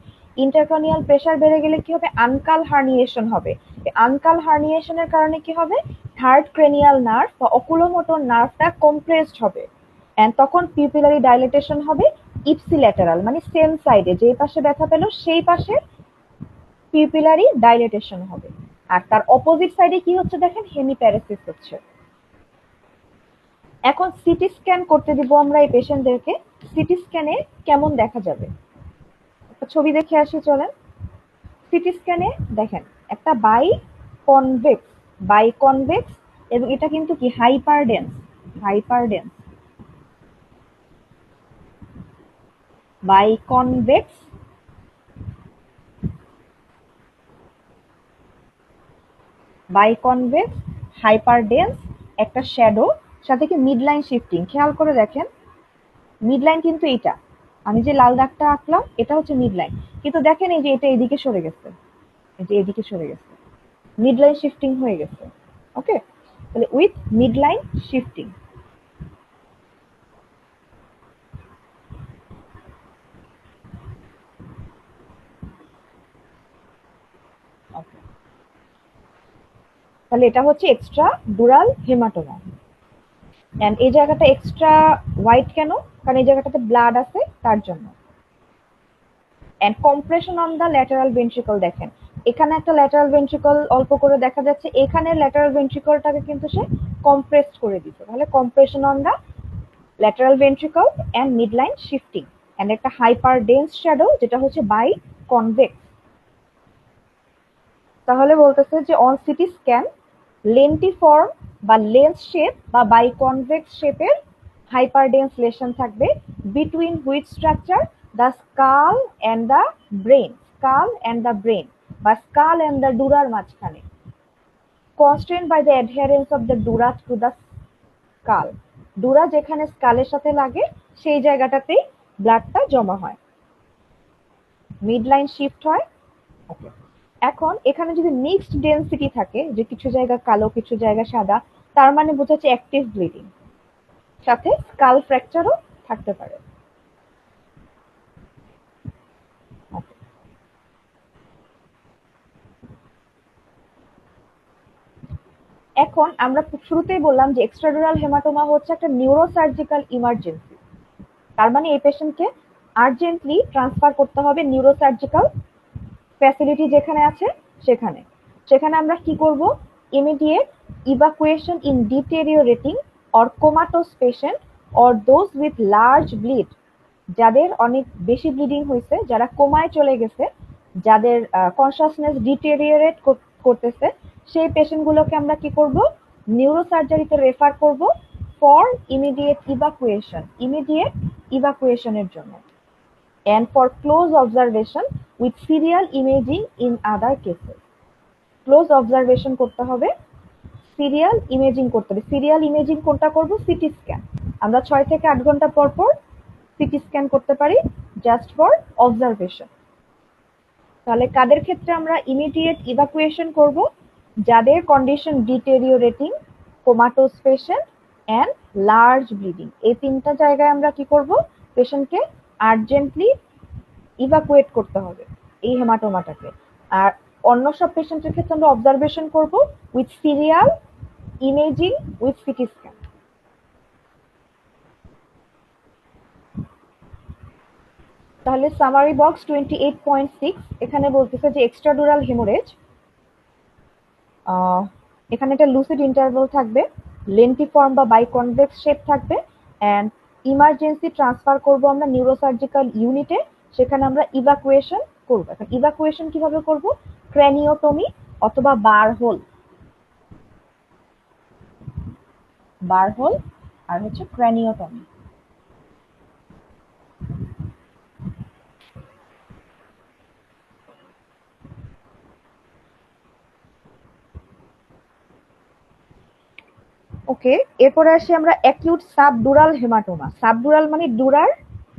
ইন্ট্রাক্রানিয়াল প্রেসার বেড়ে গেলে কি হবে? আনকাল হার্নিয়েশন হবে। আনকাল হার্নিয়েশনের কারণে কি হবে? থার্ড ক্রেনিয়াল নার্ভ বা অকুলোমোটর নার্ভটা কম্প্রেসড হবে, এন্ড তখন পিউপিলারি ডাইলেটেশন হবে ইপসিল্যাটারাল, মানে সেম সাইডে, যে পাশে ব্যথা পেল সেই পাশে পিউপিলারি ডাইলেটেশন হবে। আর তার অপোজিট সাইডে কি হচ্ছে দেখেন? হেমিপ্যারেসিস হচ্ছে। এখন সিটি স্ক্যান করতে দিব আমরা এই পেশেন্টদেরকে। সিটি স্ক্যানে কেমন দেখা যাবে একটা ছবি দেখে আসি, চলেন। সিটি স্ক্যানে দেখেন একটা বাই কনভেক্স এবং এটা কিন্তু কি হাইপারডেন্স, হাইপারডেন্স বাইকনভেক্স বাইকনভেক্স হাইপারডেন্স একটা শ্যাডো, সাথে কি মিডলাইন শিফটিং। খেয়াল করে দেখেন মিডলাইন কিন্তু এটা, আমি যে লাল দাগটা আঁকলাম এটা হচ্ছে মিডলাইন, কিন্তু দেখেন এই যে এটা এদিকে সরে গেছে, এই যে এদিকে সরে গেছে, মিডলাইন শিফটিং হয়ে গেছে। ওকে, তাহলে উইথ মিডলাইন শিফটিং। ওকে, তাহলে এটা হচ্ছে এক্সট্রা ডুরাল হেমাটোমা। এন্ড এই জায়গাটা এক্সট্রা হোয়াইট কেন? কারণ এই জায়গাটাতে ব্লাড আছে তার জন্য। And compression on the lateral ventricle, দেখেন এখানে একটা ল্যাটারাল ভেন্ট্রিকল অল্প করে দেখা যাচ্ছে, এখানে ল্যাটারাল ভেন্ট্রিকলটাকে কিন্তু সে কম্প্রেসড করে দিচ্ছে। তাহলে compression on the lateral ventricle and midline shifting and একটা হাইপার ডেন্স শ্যাডো যেটা হচ্ছে বাই কনভেক্স। তাহলে বলতেছে যে অন সিটি স্ক্যান লেন্টিফর্ম বা লেন্স শেপ বা বাই কনভেক্স শেপের হাইপারডেন্স লেশন থাকবে between which structure? The skull and the brain, skull and the brain বা স্কাল এন্ড দ্য ডুরার মাঝখানে, constraint by the adherence of the dura to the skull. Dura যেখানে স্কালের সাথে লাগে সেই জায়গাটাতেই ব্লাডটা জমা হয়, মিডলাইন শিফট হয়। ওকে, এখন এখানে যদি মিক্সড ডেন্সিটি থাকে, যে কিছু জায়গা কালো কিছু জায়গা সাদা, তার মানে বোঝাচ্ছে অ্যাক্টিভ ব্লিডিং, সাথে স্কাল ফ্র্যাকচারও থাকতে পারে। এখন আমরা শুরুতেই বললাম যে এক্সট্রাডুরাল হেমাটোমা হচ্ছে একটা নিউরোসার্জিক্যাল ইমার্জেন্সি, তার মানে এই পেশেন্টকে আর্জেন্টলি ট্রান্সফার করতে হবে নিউরোসার্জিক্যাল ফ্যাসিলিটি যেখানে আছে সেখানে। সেখানে আমরা কি করব? Immediate evacuation in deteriorating or comatose patient or those with large bleed, যাদের অনেক বেশি ব্লিডিং হয়েছে, যারা কোমায় চলে গেছে, যাদের কনসাসনেস ডিটেরিওরেট করতেছে সেই পেশেন্টগুলোকে আমরা কি করব, নিউরোসার্জারিতে রেফার করব ফর ইমিডিয়েট ইভাকুয়েশনের জন্য, and for close observation with serial imaging in other cases. Close observation করতে হবে, সিরিয়াল ইমেজিং করতে হবে। সিরিয়াল ইমেজিং কোনটা করব? CT scan. আমরা 6 থেকে 8 ঘন্টা পর পর সিটি স্ক্যান করতে পারি জাস্ট ফর অবজারভেশন। তাহলে কাদের ক্ষেত্রে আমরা ইমিডিয়েট ইভাকুয়েশন করব? যাদের condition deteriorating, comatose patient and large bleeding, এই তিনটা জায়গায় আমরা কি করব, পেশেন্টকে আর্জেন্টলি ইভাকুয়েট করতে হবে এই হেমাটোমাটাকে। আর অন্য সব পেশেন্টের ক্ষেত্রে আমরা অবজারভেশন করব with serial imaging with CT scan. তাহলে সামারি বক্স 28.6 এখানে বলতেছে যে এক্সট্রাডুরাল হেমোরেজ, এখানে একটা লুসিড ইন্টারভাল থাকবে, লেন্টিফর্ম বা বাইকনভেক্স শেপ থাকবে, অ্যান্ড ইমার্জেন্সি ট্রান্সফার করব আমরা নিউরোসার্জিক্যাল ইউনিটে, সেখানে আমরা ইভাকুয়েশন করব। এখন ইভাকুয়েশন কিভাবে করব? ক্র্যানিওটমি অথবা বারহোল আর হচ্ছে ক্র্যানিওটমি। ওকে, এরপরে আসি আমরা অ্যাকিউট সাবডুরাল হেমাটোমা। সাবডুরাল মানে ডুরার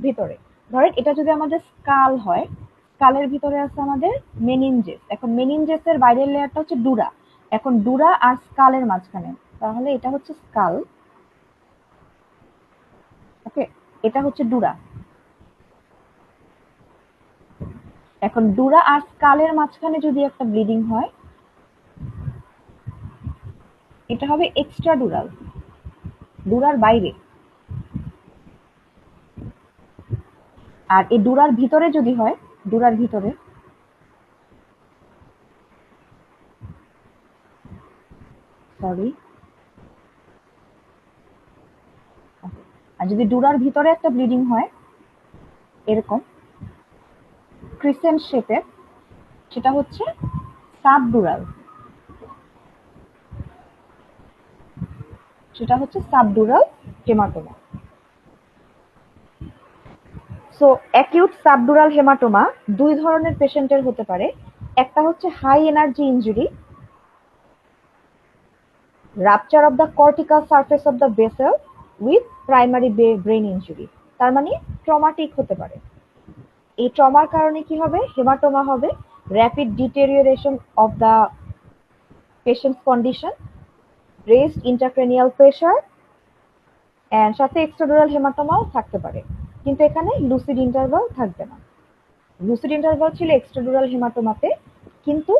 ভিতরে। ধরেন এটা যদি আমাদের স্কাল হয়, স্কালের ভিতরে আছে আমাদের মেনিনজেস। এখন মেনিনজেসের বাইরের লেয়ারটা হচ্ছে ডুরা। এখন ডুরা আর স্কালের মাঝখানে, তাহলে এটা হচ্ছে স্কাল। ওকে, এটা হচ্ছে ডুরা। এখন ডুরা আর স্কালের মাঝখানে যদি একটা ব্লিডিং হয়, এটা হবে এক্সট্রাডুরাল, ডুরার বাইরে। আর এই ডুরার ভিতরে যদি হয়, ডুরার ভিতরে, সরি, আর যদি ডুরার ভিতরে একটা ব্লিডিং হয় এরকম ক্রিসেন্ট শেপের, সেটা হচ্ছে সাবডুরাল, সেটা হচ্ছে subdural haematoma. So acute subdural haematoma দুই ধরনের পেশেন্টের হতে পারে। একটা হচ্ছে high energy injury, rupture of the cortical surface of the vessel with primary brain injury, তার মানে ট্রমাটিক হতে পারে। এই ট্রমার কারণে কি হবে? হেমাটোমা হবে, rapid deterioration of the patient's condition, raised intracranial pressure, and সাথে এক্সট্রাডুরাল হেমাটোমাও থাকতে পারে, কিন্তু এখানে লুসিড ইন্টারভাল থাকবে না। লুসিড ইন্টারভাল ছিল এক্সট্রাডুরাল হেমাটোমাতে, কিন্তু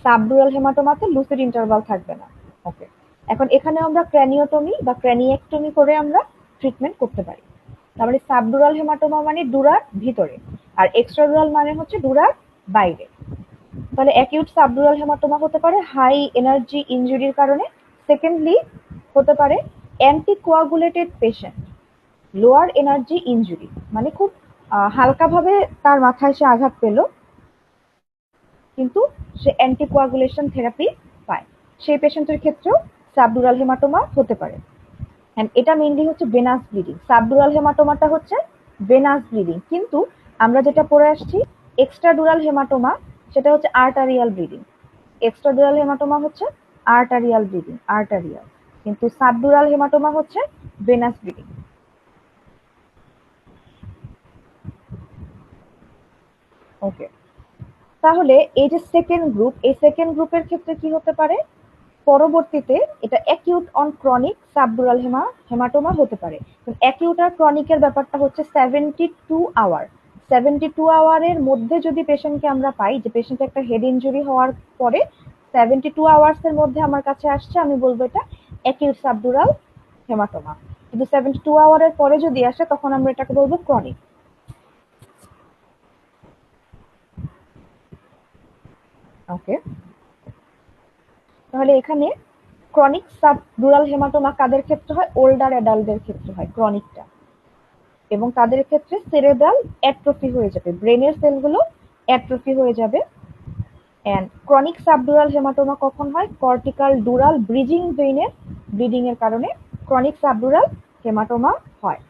সাবডুরাল হেমাটোমাতে লুসিড ইন্টারভাল থাকবে না। ওকে, এখন এখানে আমরা ক্র্যানিওটমি বা ক্র্যানিয়েক্টমি করে আমরা ট্রিটমেন্ট করতে পারি। তার মানে সাবডুরাল হেমাটোমা মানে ডুরার ভিতরে, আর এক্সট্রাডুরাল মানে হচ্ছে ডুরার বাইরে। তাহলে অ্যাকিউট সাবডুরাল হেমাটোমা হতে পারে হাই এনার্জি ইনজুরির কারণে। সেকেন্ডলি হতে পারে অ্যান্টিকোয়াগুলেটেড পেশেন্ট, লোয়ার এনার্জি ইনজুরি, মানে খুব হালকাভাবে তার মাথায় সে আঘাত পেল, কিন্তু সে অ্যান্টিকোয়াগুলেশন থেরাপি পায়, সেই পেশেন্টের ক্ষেত্রেও সাবডুরাল হেমাটোমা হতে পারে। এটা মেইনলি হচ্ছে ভেনাস ব্লিডিং। সাবডুরাল হেমাটোমাটা হচ্ছে ভেনাস ব্লিডিং, কিন্তু আমরা যেটা পড়ে আসছি এক্সট্রাডুরাল হেমাটোমা, সেটা হচ্ছে আর্টারিয়াল ব্লিডিং। এক্সট্রাডুরাল হেমাটোমা হচ্ছে আর্টারিয়াল ব্লিডিং, আর্টারিয়াল, কিন্তু সাবডুরাল হেমাটোমা হচ্ছে ভেনাস ব্লিডিং। ওকে, তাহলে এই যে সেকেন্ড গ্রুপ, এই সেকেন্ড গ্রুপের ক্ষেত্রে কি হতে পারে? পরবর্তীতে এটা acute on chronic subdural haematoma হতে পারে। অ্যাকিউট আর ক্রনিকের ব্যাপারটা হচ্ছে 72 আওয়ার। 72 আওয়ারের মধ্যে যদি পেশেন্টকে আমরা পাই, যে পেশেন্ট একটা হেড ইনজুরি হওয়ার পরে 72 আওয়ার্স এর মধ্যে আমার কাছে আসছে, আমি বলবো এটা অ্যাকিউট সাবডুরাল হেমাটোমা। কিন্তু 72 আওয়ারের পরে যদি আসে, তখন আমরা এটাকে বলবো ক্রনিক। ওকে, তাহলে এখানে ক্রনিক সাবডুরাল হেমাটোমা কাদের ক্ষেত্রে হয়? ওল্ডার অ্যাডাল্টদের ক্ষেত্রে হয় ক্রনিকটা। এবং তাদের ক্ষেত্রে সেরেব্রাল অ্যাট্রফি হয়ে যাবে, ব্রেনের সেলগুলো অ্যাট্রফি হয়ে যাবে। এন্ড ক্রনিক সাবডুরাল হেমাটোমা কখন হয়? কর্টিক্যাল ডুরাল ব্রিজিং ভেইনের ব্লিডিং এর কারণে ক্রনিক সাবডুরাল হেমাটোমা হয়।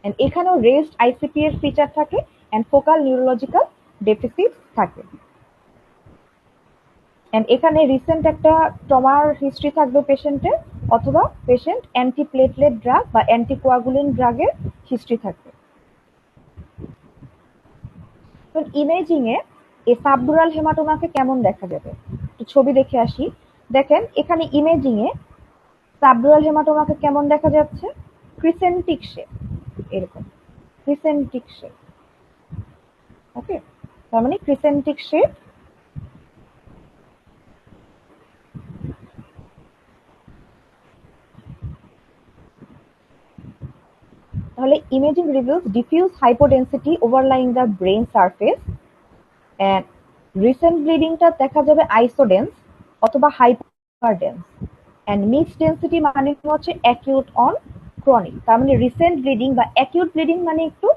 এন্ড এখানেও রেজড আইসিপি এর ফিচার থাকে এন্ড ফোকাল নিউরোলজিক্যাল ডেফিসিট থাকে। এন্ড এখানে রিসেন্ট একটা ট্রমার হিস্ট্রি থাকবে পেশেন্টের, অথবা পেশেন্ট অ্যান্টিপ্লেটলেট ড্রাগ বা অ্যান্টিকোয়াগুলিন ড্রাগের হিস্ট্রি থাকবে। তো ইমেজিং এ এই সাবডুরাল হেমাটোমাকে কেমন দেখা যাবে, একটু ছবি দেখে আসি। দেখেন এখানে ইমেজিং এ সাবডুরাল হেমাটোমাকে কেমন দেখা যাচ্ছে? ক্রিসেন্টিক শেপ, এরকম ক্রিসেন্টিক শেপ। ওকে, তার মানে ক্রিসেন্টিক শেপ। তাহলে imaging reviews diffuse hypodensity overlying the brain surface. And recent ব্লিডিংটা দেখা যাবে আইসোডেন্স অথবা হাইপারডেন্স। এন্ড মিক্সড ডেন্সিটি মানে হচ্ছে অ্যাকিউট অন ক্রনিক। তার মানে রিসেন্ট ব্লিডিং বা অ্যাকিউট ব্লিডিং মানে একটু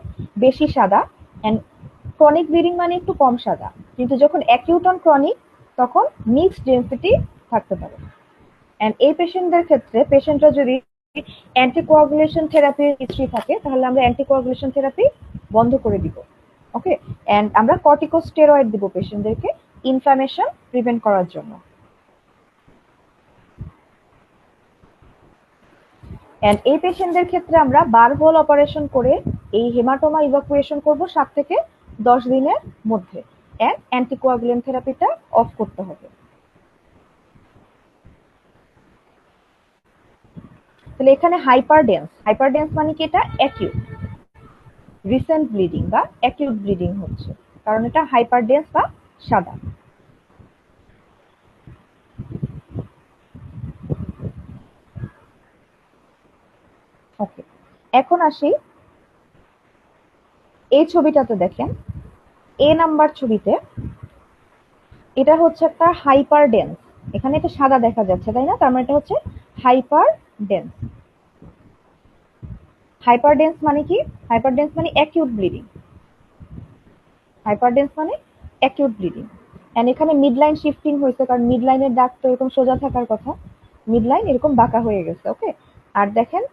বেশি সাদা, এন্ড ক্রনিক ব্লিডিং মানে একটু কম সাদা। কিন্তু যখন অ্যাকিউট অন ক্রনিক তখন মিক্সড ডেন্সিটি থাকতে পারে। এন্ড এই পেশেন্টদের ক্ষেত্রে পেশেন্টরা যদি অ্যান্টিকোয়াগুলেশন থেরাপির হিস্ট্রি থাকে তাহলে আমরা অ্যান্টিকোয়াগুলেশন থেরাপি বন্ধ করে দিব। ওকে, এন্ড আমরা কর্টিকোস্টেরয়েড দিব পেশেন্টদেরকে ইনফ্লামেশন প্রিভেন্ট করার জন্য। এন্ড এই পেশেন্টদের ক্ষেত্রে আমরা বারহোল অপারেশন করে এই হেমাটোমা ইভাকুয়েশন করব 7 থেকে 10 দিনের মধ্যে। এন্ড অ্যান্টিকোয়াগুলেন্ট থেরাপিটা অফ করতে হবে। তাহলে এখানে হাইপারডেন্স মানে কি? এটা অ্যাকিউট রিসেন্ট ব্লিডিং বা অ্যাকিউট ব্লিডিং হচ্ছে, কারণ এটা হাইপারডেন্স বা সাদা। ওকে, এখন আসি এই ছবিটাতে। দেখেন এ নাম্বার ছবিতে এটা হচ্ছে একটা হাইপারডেন্স, এখানে এটা সাদা দেখা যাচ্ছে তাই না? তার মানে এটা হচ্ছে হাইপারডেন্স। হাইপারডেন্স মানে কি? হাইপারডেন্স মানে অ্যাকিউট ব্লিডিং। হাইপারডেন্স মানে অ্যাকিউট ব্লিডিং। এন্ড এখানে মিডলাইন শিফটিং হয়েছে, কারণ মিডলাইনের দাগ তো এরকম সোজা থাকার কথা, মিডলাইন এরকম বাঁকা হয়ে গেছে। ওকে, আর দেখেন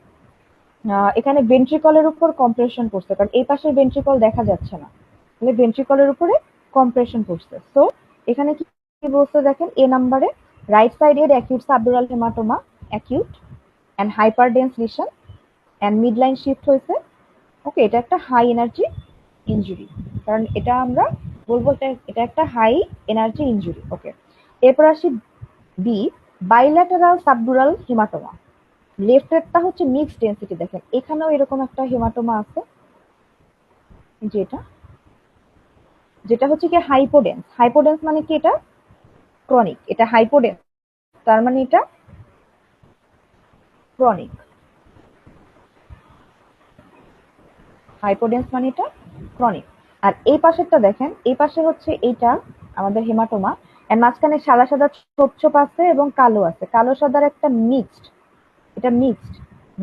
এখানে ভেন্ট্রিকলের উপর কম্প্রেশন পড়ছে, কারণ এই পাশের ভেন্ট্রিকল দেখা যাচ্ছে না, তাহলে ভেন্ট্রিকলের উপরে কম্প্রেশন পড়ছে। সো এখানে কি বলছে দেখেন এ নাম্বারে, রাইট সাইডের acute subdural haematoma acute and hyperdense lesion and midline shift হয়েছে। ওকে, এটা একটা হাই এনার্জি ইনজুরি, কারণ এটা আমরা বলবো এটা একটা হাই এনার্জি ইনজুরি। ওকে, এরপর আসি বি, বাইল্যাটারাল সাবডুরাল হেমাটোমা। লেফটেরটা হচ্ছে মিক্সড ডেন্সিটি। দেখেন এখানেও এরকম একটা হেমাটোমা আছে, যেটা হচ্ছে কি হাইপোডেন্স। হাইপোডেন্স মানে কি? এটা ক্রনিক, এটা হাইপোডেন্স, তার মানে এটা ক্রনিক। হাইপোডেন্স মানে এটা ক্রনিক। আর এই পাশেরটা দেখেন, এই পাশে হচ্ছে এইটা আমাদের হেমাটোমা, এর মাঝখানে সাদা সাদা ছোপ ছোপ আছে এবং কালো আছে, কালো সাদার একটা মিক্সড। এটা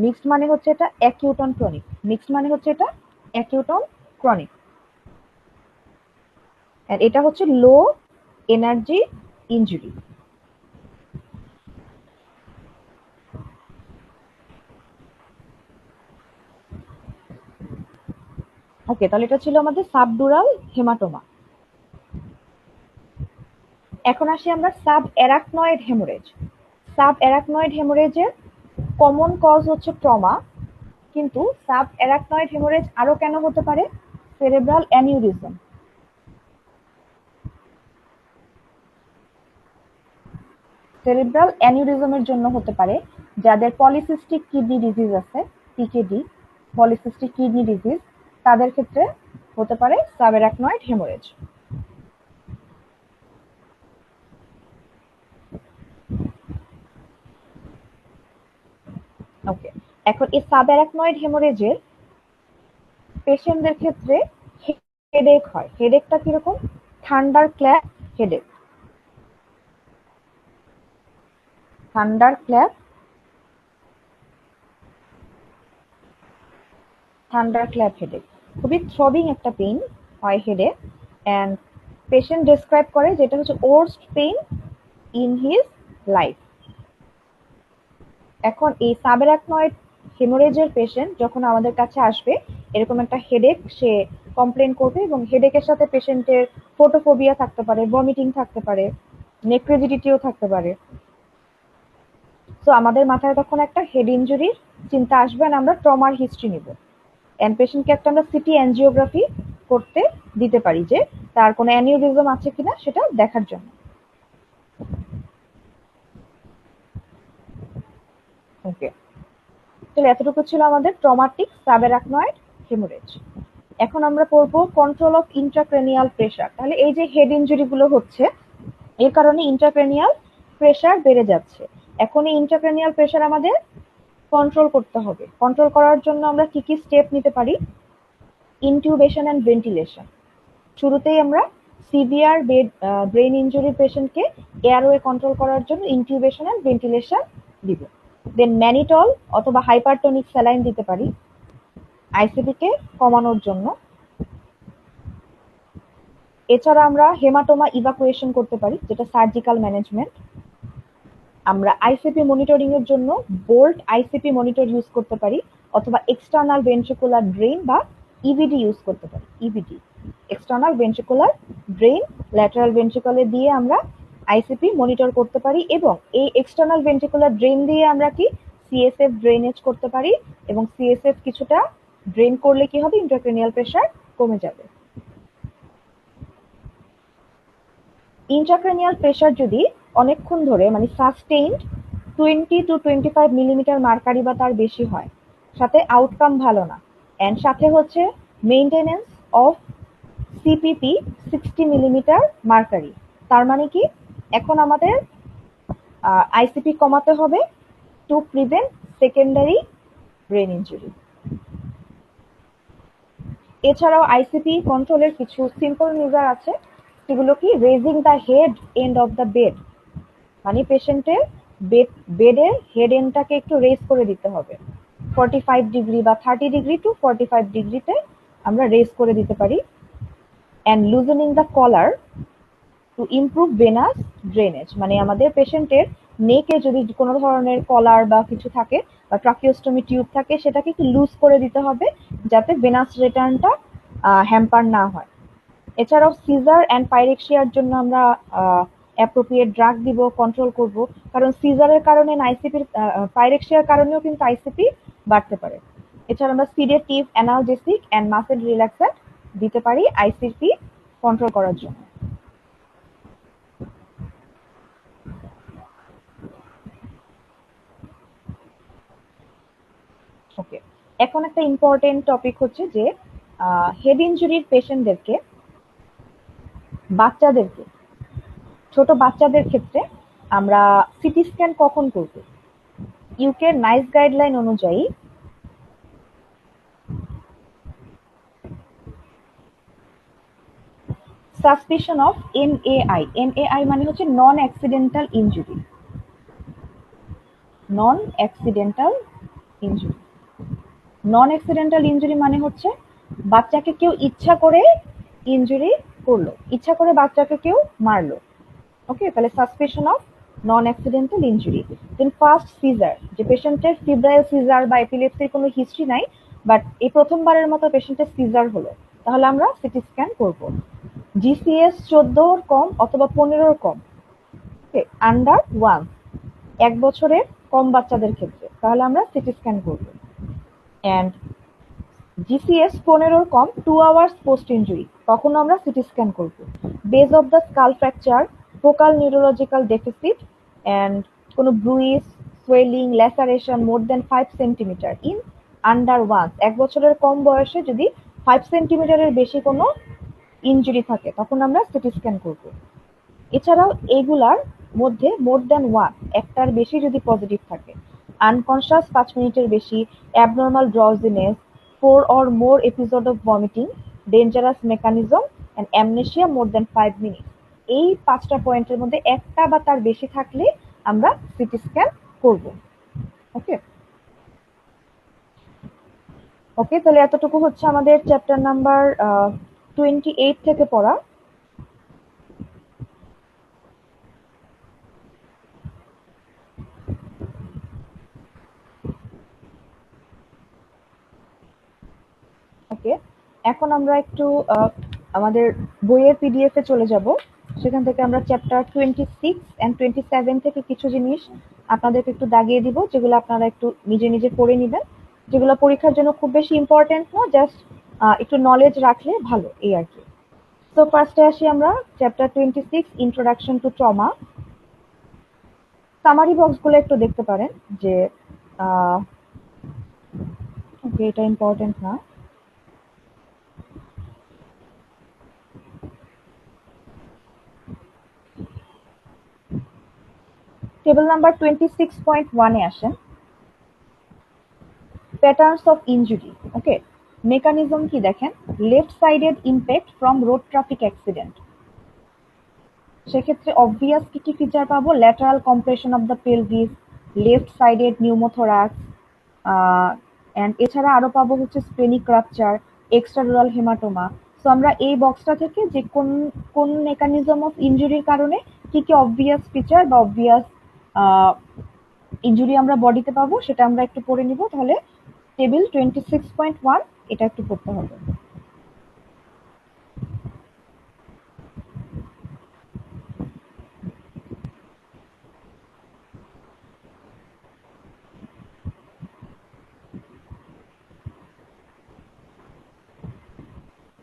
মিক্সড মানে হচ্ছে এটা অ্যাকিউট অন ক্রনিক। মিক্সড মানে হচ্ছে এটা অ্যাকিউট অন ক্রনিক। আর এটা হচ্ছে লো এনার্জি ইনজুরি। ওকে, তাহলে এটা ছিল আমাদের সাবডুরাল হেমাটোমা। এখন আসি আমরা subarachnoid haemorrhage. Subarachnoid হেমোরেজের কমন কজ হচ্ছে ট্রমা, কিন্তু সাব অ্যারাকনয়েড হেমোরেজ আরো কেন হতে পারে? Cerebral aneurysm. সেরেব্রাল অ্যানিউরিজমের জন্য হতে পারে, যাদের পলিসিস্টিক কিডনি ডিজিজ আছে, পিকেডি, পলিসিস্টিক কিডনি ডিজিজ, তাদের ক্ষেত্রে হতে পারে সাব অ্যারাকনয়েড হেমোরেজ। ওকে, এখন এই সাব অ্যারাকনয়েড হেমোরেজের পেশেন্টদের ক্ষেত্রে হেডেক হয়। হেডেকটা কিরকম? Thunderclap headache. Thunderclap thunderclap headache, খুবই থ্রবিং একটা পেইন হয় হেডে, অ্যান্ড পেশেন্ট ডেসক্রাইব করে যেটা হচ্ছে worst pain in his life. এখন এই সাবঅ্যারাকনয়েড হেমোরেজের পেশেন্ট যখন আমাদের কাছে আসবে এরকম একটা হেডেক সে কমপ্লেন করবে, এবং হেডেকের সাথে পেশেন্টের ফোটোফোবিয়া থাকতে পারে, ভমিটিং থাকতে পারে, নেক রিজিডিটিও থাকতে পারে। তো আমাদের মাথায় তখন একটা হেড ইনজুরির চিন্তা আসবে, আর আমরা ট্রমার হিস্ট্রি নিব, এন্ড পেশেন্টকে একটা আমরা সিটি অ্যাঞ্জিওগ্রাফি করতে দিতে পারি যে তার কোনো অ্যানিউরিজম আছে কিনা সেটা দেখার জন্য। ওকে, তাহলে এতটুকু ছিল আমাদের ট্রমাটিক সাবঅ্যারাকনয়েড হেমোরেজ। এখন আমরা পড়বো কন্ট্রোল অফ ইন্ট্রাক্রেনিয়াল প্রেসার। তাহলে এই যে হেড ইনজুরি গুলো হচ্ছে এর কারণে ইন্ট্রাক্রেনিয়াল প্রেসার বেড়ে যাচ্ছে। এখন এই ইন্ট্রাক্রেনিয়াল প্রেসার আমাদের কন্ট্রোল করতে হবে। কন্ট্রোল করার জন্য আমরা কি কি স্টেপ নিতে পারি? Intubation and ventilation. শুরুতেই আমরা সিভিয়ার ব্রেন ইনজুরি পেশেন্টকে এয়ারওয়ে কন্ট্রোল করার জন্য ইনটিউবেশন অ্যান্ড ভেন্টিলেশন দিব। দেন ম্যানিটল অথবা হাইপারটনিক স্যালাইন দিতে পারি আইসিপি কে কমানোর জন্য। এছাড়া আমরা হেমাটোমা ইভাকুয়েশন করতে পারি, যেটা সার্জিক্যাল ম্যানেজমেন্ট। আমরা আইসিপি মনিটরিং এর জন্য বোল্ট আইসিপি মনিটর ইউজ করতে পারি, অথবা এক্সটার্নাল ভেন্ট্রিকুলার ড্রেন বা ইভিডি ইউজ করতে পারি। ইভিডি, এক্সটার্নাল ভেন্ট্রিকুলার ড্রেন, ল্যাটারাল ভেন্ট্রিকলে দিয়ে আমরা আইসিপি মনিটর করতে পারি, এবং এই এক্সটার্নাল ভেন্ট্রিকুলার ড্রেন দিয়ে আমরা কি সিএসএফ ড্রেনেজ করতে পারি, এবং সিএসএফ কিছুটা ড্রেন করলে কি হবে, ইন্ট্রাক্রেনিয়াল প্রেসার কমে যাবে। ইন্ট্রাক্রেনিয়াল প্রেসার যদি অনেকক্ষণ ধরে মানে সাস্টেইনড 20 to 25 মিলিমিটার মার্কারি বা তার বেশি হয়, সাথে আউটকাম ভালো না, এন্ড সাথে হচ্ছে maintenance of CPP 60 millimetre mercury, তার মানে কি এখন আমাদের আইসিপি কমাতে হবে to prevent secondary brain injury. এছাড়াও আইসিপি কন্ট্রোলের কিছু সিম্পল মেজার আছে, সেগুলো কি raising the head end of the bed, মানে পেশেন্টের বেডের হেড এন্ডটাকে একটু রেজ করে দিতে হবে 45 ডিগ্রি বা 30 ডিগ্রি টু 45 ডিগ্রিতে আমরা রেজ করে দিতে পারি। And loosening the collar to improve venous drainage, মানে আমাদের পেশেন্টের নেকে যদি কোনো ধরনের কলার বা কিছু থাকে বা ট্রাকিওস্টমি টিউব থাকে সেটাকে একটু লুজ করে দিতে হবে যাতে ভেনাস রিটার্নটা হ্যাম্পার না হয়। এছাড়াও সিজার অ্যান্ড পাইরেক্সিয়ার জন্য আমরা অ্যাপ্রোপ্রিয়েট ড্রাগ দিব, কন্ট্রোল করব, কারণ সিজারের কারণে আইসিপির পাইরেক্সিয়ার কারণেও কিন্তু আইসিপি বাড়তে পারে। এছাড়া আমরা sedative, analgesic and muscle relaxant দিতে পারি আইসিপি কন্ট্রোল করার জন্য। ওকে, এখন একটা ইম্পর্টেন্ট টপিক হচ্ছে যে হেড ইনজুরির পেশেন্টদেরকে, বাচ্চাদেরকে, ছোট বাচ্চাদের ক্ষেত্রে আমরা সিটি স্ক্যান কখন করব? ইউকে নাইস গাইডলাইন অনুযায়ী সাসপিশন অফ এনএআই, এনএআই মানে হচ্ছে নন অ্যাক্সিডেন্টাল ইনজুরি, নন অ্যাক্সিডেন্টাল ইনজুরি। নন অ্যাক্সিডেন্টাল ইনজুরি মানে হচ্ছে বাচ্চাকে কেউ ইচ্ছা করে ইনজুরি করলো, ইচ্ছা করে বাচ্চাকে কেউ মারলো। ওকে, তাহলে suspicion of non accidental injury. Then first seizure, যে পেশেন্টের ফিব্রাইল সিজার বা এপিলেপসির কোনো হিস্ট্রি নাই, বাট এই প্রথমবারের মতো পেশেন্টের সিজার হলো, তাহলে আমরা সিটি স্ক্যান করব। জিসিএস 14 কম অথবা 15 কম, আন্ডার 1, 1 বছরের কম বাচ্চাদের ক্ষেত্রে, তাহলে আমরা সিটি স্ক্যান করব। অ্যান্ড জিসিএস 15 কম 2 আওয়ার্স পোস্ট ইনজুরি, তখন আমরা সিটি স্ক্যান করব। Base of the skull fracture, focal neurological deficit, and কোনো bruise, swelling, laceration more than 5 centimetre in under 1, 1 বছরের কম বয়সে যদি 5 সেন্টিমিটারের বেশি কোনো ইনজুরি থাকে তখন আমরা সিটি স্ক্যান করব। এছাড়াও এগুলার মধ্যে মোর দেন 1, একটার বেশি যদি পজিটিভ থাকে, আনকনশাস 5 মিনিটের বেশি, abnormal ড্রজিনেস, 4 or more episode of vomiting, dangerous mechanism and amnesia more than 5 minutes, এই 5টা পয়েন্টের মধ্যে একটা বা তার বেশি থাকলে আমরা সিটি স্ক্যান করব। ওকে, ওকে, তাহলে এতটুকু হচ্ছে আমাদের চ্যাপ্টার নাম্বার 28 থেকে পড়া। ওকে, এখন আমরা একটু আমাদের বইয়ের পিডিএফ এ চলে যাব। সেখান থেকে আমরা চ্যাপ্টার 26 এন্ড 27 থেকে কিছু জিনিস আপনাদেরকে একটু দাগিয়ে দিব, যেগুলো আপনারা একটু নিজে নিজে পড়ে নেবেন, যেগুলো পরীক্ষার জন্য খুব বেশি ইম্পর্টেন্ট না, জাস্ট একটু নলেজ রাখলে ভালো, এই আর কি। তো ফার্স্টে আসি আমরা chapter 26, introduction to trauma. Summary বক্সগুলো একটু দেখতে পারেন যে ওকে, এটা ইম্পর্টেন্ট না। টেবিল নাম্বার 26.1 এ আসেন, patterns of injury. Okay, mechanism কি দেখেন, left sided impact from road traffic accident. সেক্ষেত্রে অবভিয়াস কি কি ফিচার পাবো, lateral compression of the pelvis, left sided pneumothorax, and এছাড়া আরো পাবো হচ্ছে splenic rupture, extradural haematoma. So আমরা এই বক্সটা থেকে যে কোন কোন মেকানিজম অফ ইনজুরির কারণে কি কি অবভিয়াস ফিচার বা অবভিয়াস ইনজুরি আমরা বডিতে পাবো সেটা আমরা একটু পড়ে নিব। তাহলে টেবিল 26.1 এটা একটু পড়তে হবে।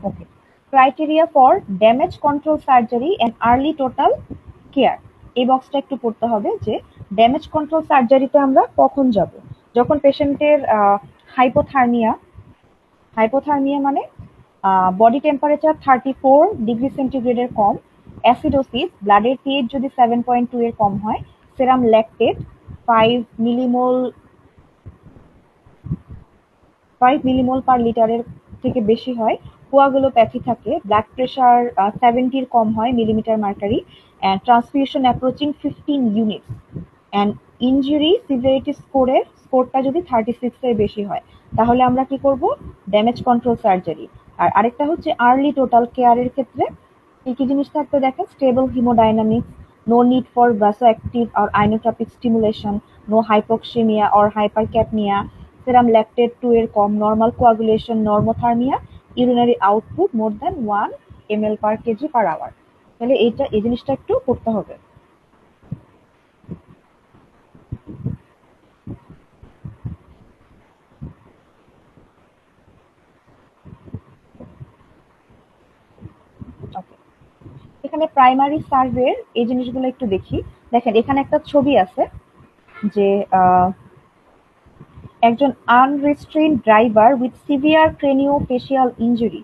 Okay, criteria for damage control surgery and early total care. এই বক্সটা একটু পড়তে হবে যে ড্যামেজ কন্ট্রোল সার্জারিতে আমরা কখন যাব, যখন পেশেন্টের হাইপোথার্মিয়া, হাইপোথার্মিয়া মানে বডি টেম্পারেচার 34 ডিগ্রি সেন্টিগ্রেডের কম, অ্যাসিডোসিস, ব্লাডের পিএইচ যদি 7.2 এর কম হয়, সেরাম ল্যাকটেট 5 মিলিমোল পার লিটারের থেকে বেশি হয়, কোয়াগুলোপ্যাথি থাকে, ব্লাড প্রেশার 70 কম হয় millimetre mercury, and transfusion approaching 15 units, and injury severity স্কোরটা যদি 36 এর বেশি হয়, তাহলে আমরা কি করব, ড্যামেজ কন্ট্রোল সার্জারি। আর আরেকটা হচ্ছে আর্লি টোটাল কেয়ারের ক্ষেত্রে কি কি জিনিস থাকতে দেখেন, stable haemodynamics, no need for vasoactive or inotropic stimulation, no hypoxemia or hypercapnia, serum lactate 2 এর কম, normal coagulation, normothermia, urinary output more than 1 ml per kg per hour। তাহলে এই জিনিসটা একটু পড়তে হবে। ওকে, এখানে প্রাইমারি সার্ভের এই জিনিসগুলো একটু দেখি। দেখেন এখানে একটা ছবি আছে যে একজন unrestrained driver with severe craniofacial injury,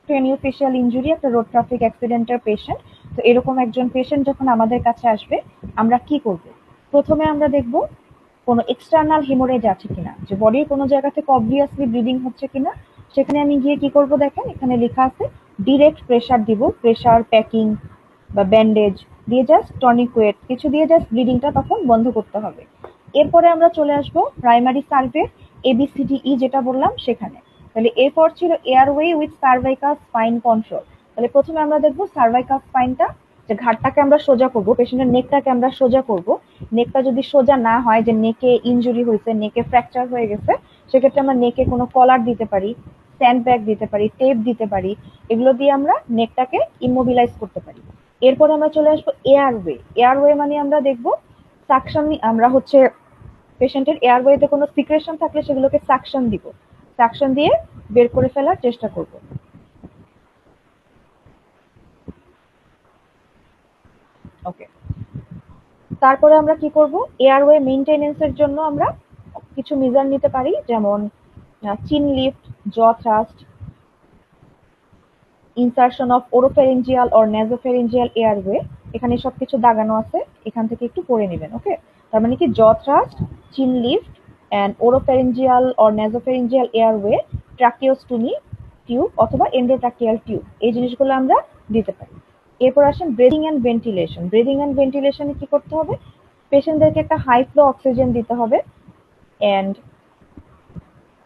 craniofacial injury একটা রোড ট্রাফিক অ্যাক্সিডেন্টের পেশেন্ট। তো এরকম একজন পেশেন্ট যখন আমাদের কাছে আসবে, আমরা কি করব, প্রথমে আমরা দেখব কোনো এক্সটার্নাল হেমোরেজ আছে কিনা, যে বডির কোনো জায়গা থেকে অবভিয়াসলি ব্লিডিং হচ্ছে কিনা। সেখানে আমি গিয়ে কি করব, দেখেন এখানে লেখা আছে ডিরেক্ট প্রেসার দিব, প্রেসার, প্যাকিং বা ব্যান্ডেজ দিয়ে, জাস্ট টনিকুয়েট কিছু দিয়ে জাস্ট ব্লিডিংটা তখন বন্ধ করতে হবে। এরপরে আমরা চলে আসব প্রাইমারি সার্ভে, ABCDE যেটা বললাম সেখানে। তাহলে এরপর ছিল airway with cervical spine control. তাহলে প্রথমে আমরা দেখবো সার্ভাইকাল স্পাইনটা, যে ঘাটটাকে আমরা সোজা করব, পেশেন্টের নেকটাকে আমরা সোজা করব। নেকটা যদি সোজা না হয়, যে নেকে ইনজুরি হয়েছে, নেকে ফ্র্যাকচার হয়ে গেছে, সেক্ষেত্রে আমরা নেকে কোনো কলার দিতে পারি, স্যান্ড ব্যাগ দিতে পারি, টেপ দিতে পারি, এগুলো দিয়ে আমরা নেকটাকে ইমোবিলাইজ করতে পারি। এরপর আমরা চলে আসবো এয়ারওয়ে। এয়ারওয়ে মানে আমরা দেখবো সাকশন, আমরা হচ্ছে পেশেন্টের এয়ারওয়েতে কোনো সিক্রেশন থাকলে সেগুলোকে সাকশন দিব, সাকশন দিয়ে বের করে ফেলার চেষ্টা করব। ওকে, তারপরে আমরা কি করব, এয়ারওয়ে মেইনটেনেন্সের জন্য আমরা কিছু মেজার নিতে পারি, যেমন chin lift, jaw thrust, insertion of oropharyngeal or nasopharyngeal airway. এখানে সবকিছু দাগানো আছে, এখান থেকে একটু পড়ে নেবেন। ওকে, তার মানে কি jaw thrust, chin lift and oropharyngeal or nasopharyngeal airway, tracheostomy tube অথবা এন্ডোট্রাকিয়াল টিউব, এই জিনিসগুলো আমরা দিতে পারি। এরপর আসেন breathing and ventilation. Breathing and ভেন্টিলেশনে কি করতে হবে, পেশেন্টদেরকে একটা হাই ফ্লো অক্সিজেন দিতে হবে, অ্যান্ড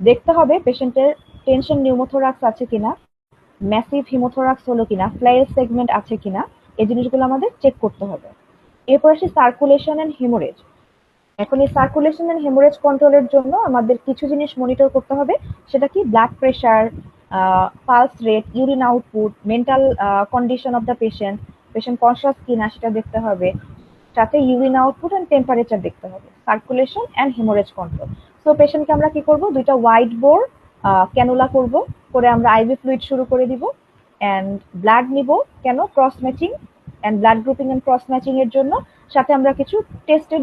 দেখতে হবে পেশেন্টের টেনশন নিউমোথোরাক্স আছে কিনা, ম্যাসিভ হিমোথোরাক্স হলো কিনা, ফ্লাইল সেগমেন্ট আছে কিনা, এই জিনিসগুলো আমাদের চেক করতে হবে। এরপর আসি সার্কুলেশন এন্ড হেমোরেজ। এখন এই সার্কুলেশন এন্ড হেমোরেজ কন্ট্রোলের জন্য আমাদের কিছু জিনিস মনিটর করতে হবে। সেটা কি? Blood pressure, pulse rate, urine output, mental condition of the patient, patient conscious কিনা সেটা দেখতে হবে, সাথে ইউরিন আউটপুট এন্ড টেম্পারেচার দেখতে হবে। Circulation and haemorrhage control. So পেশেন্টকে আমরা কি করব, দুইটা হোয়াইট বোর ক্যানুলা করব, করে আমরা আইভি ফ্লুইড শুরু করে দিব এন্ড ব্লাড নিব। কেন? Cross matching and blood grouping and cross matching এর জন্য। সাথে আমরা কিছু টেস্টের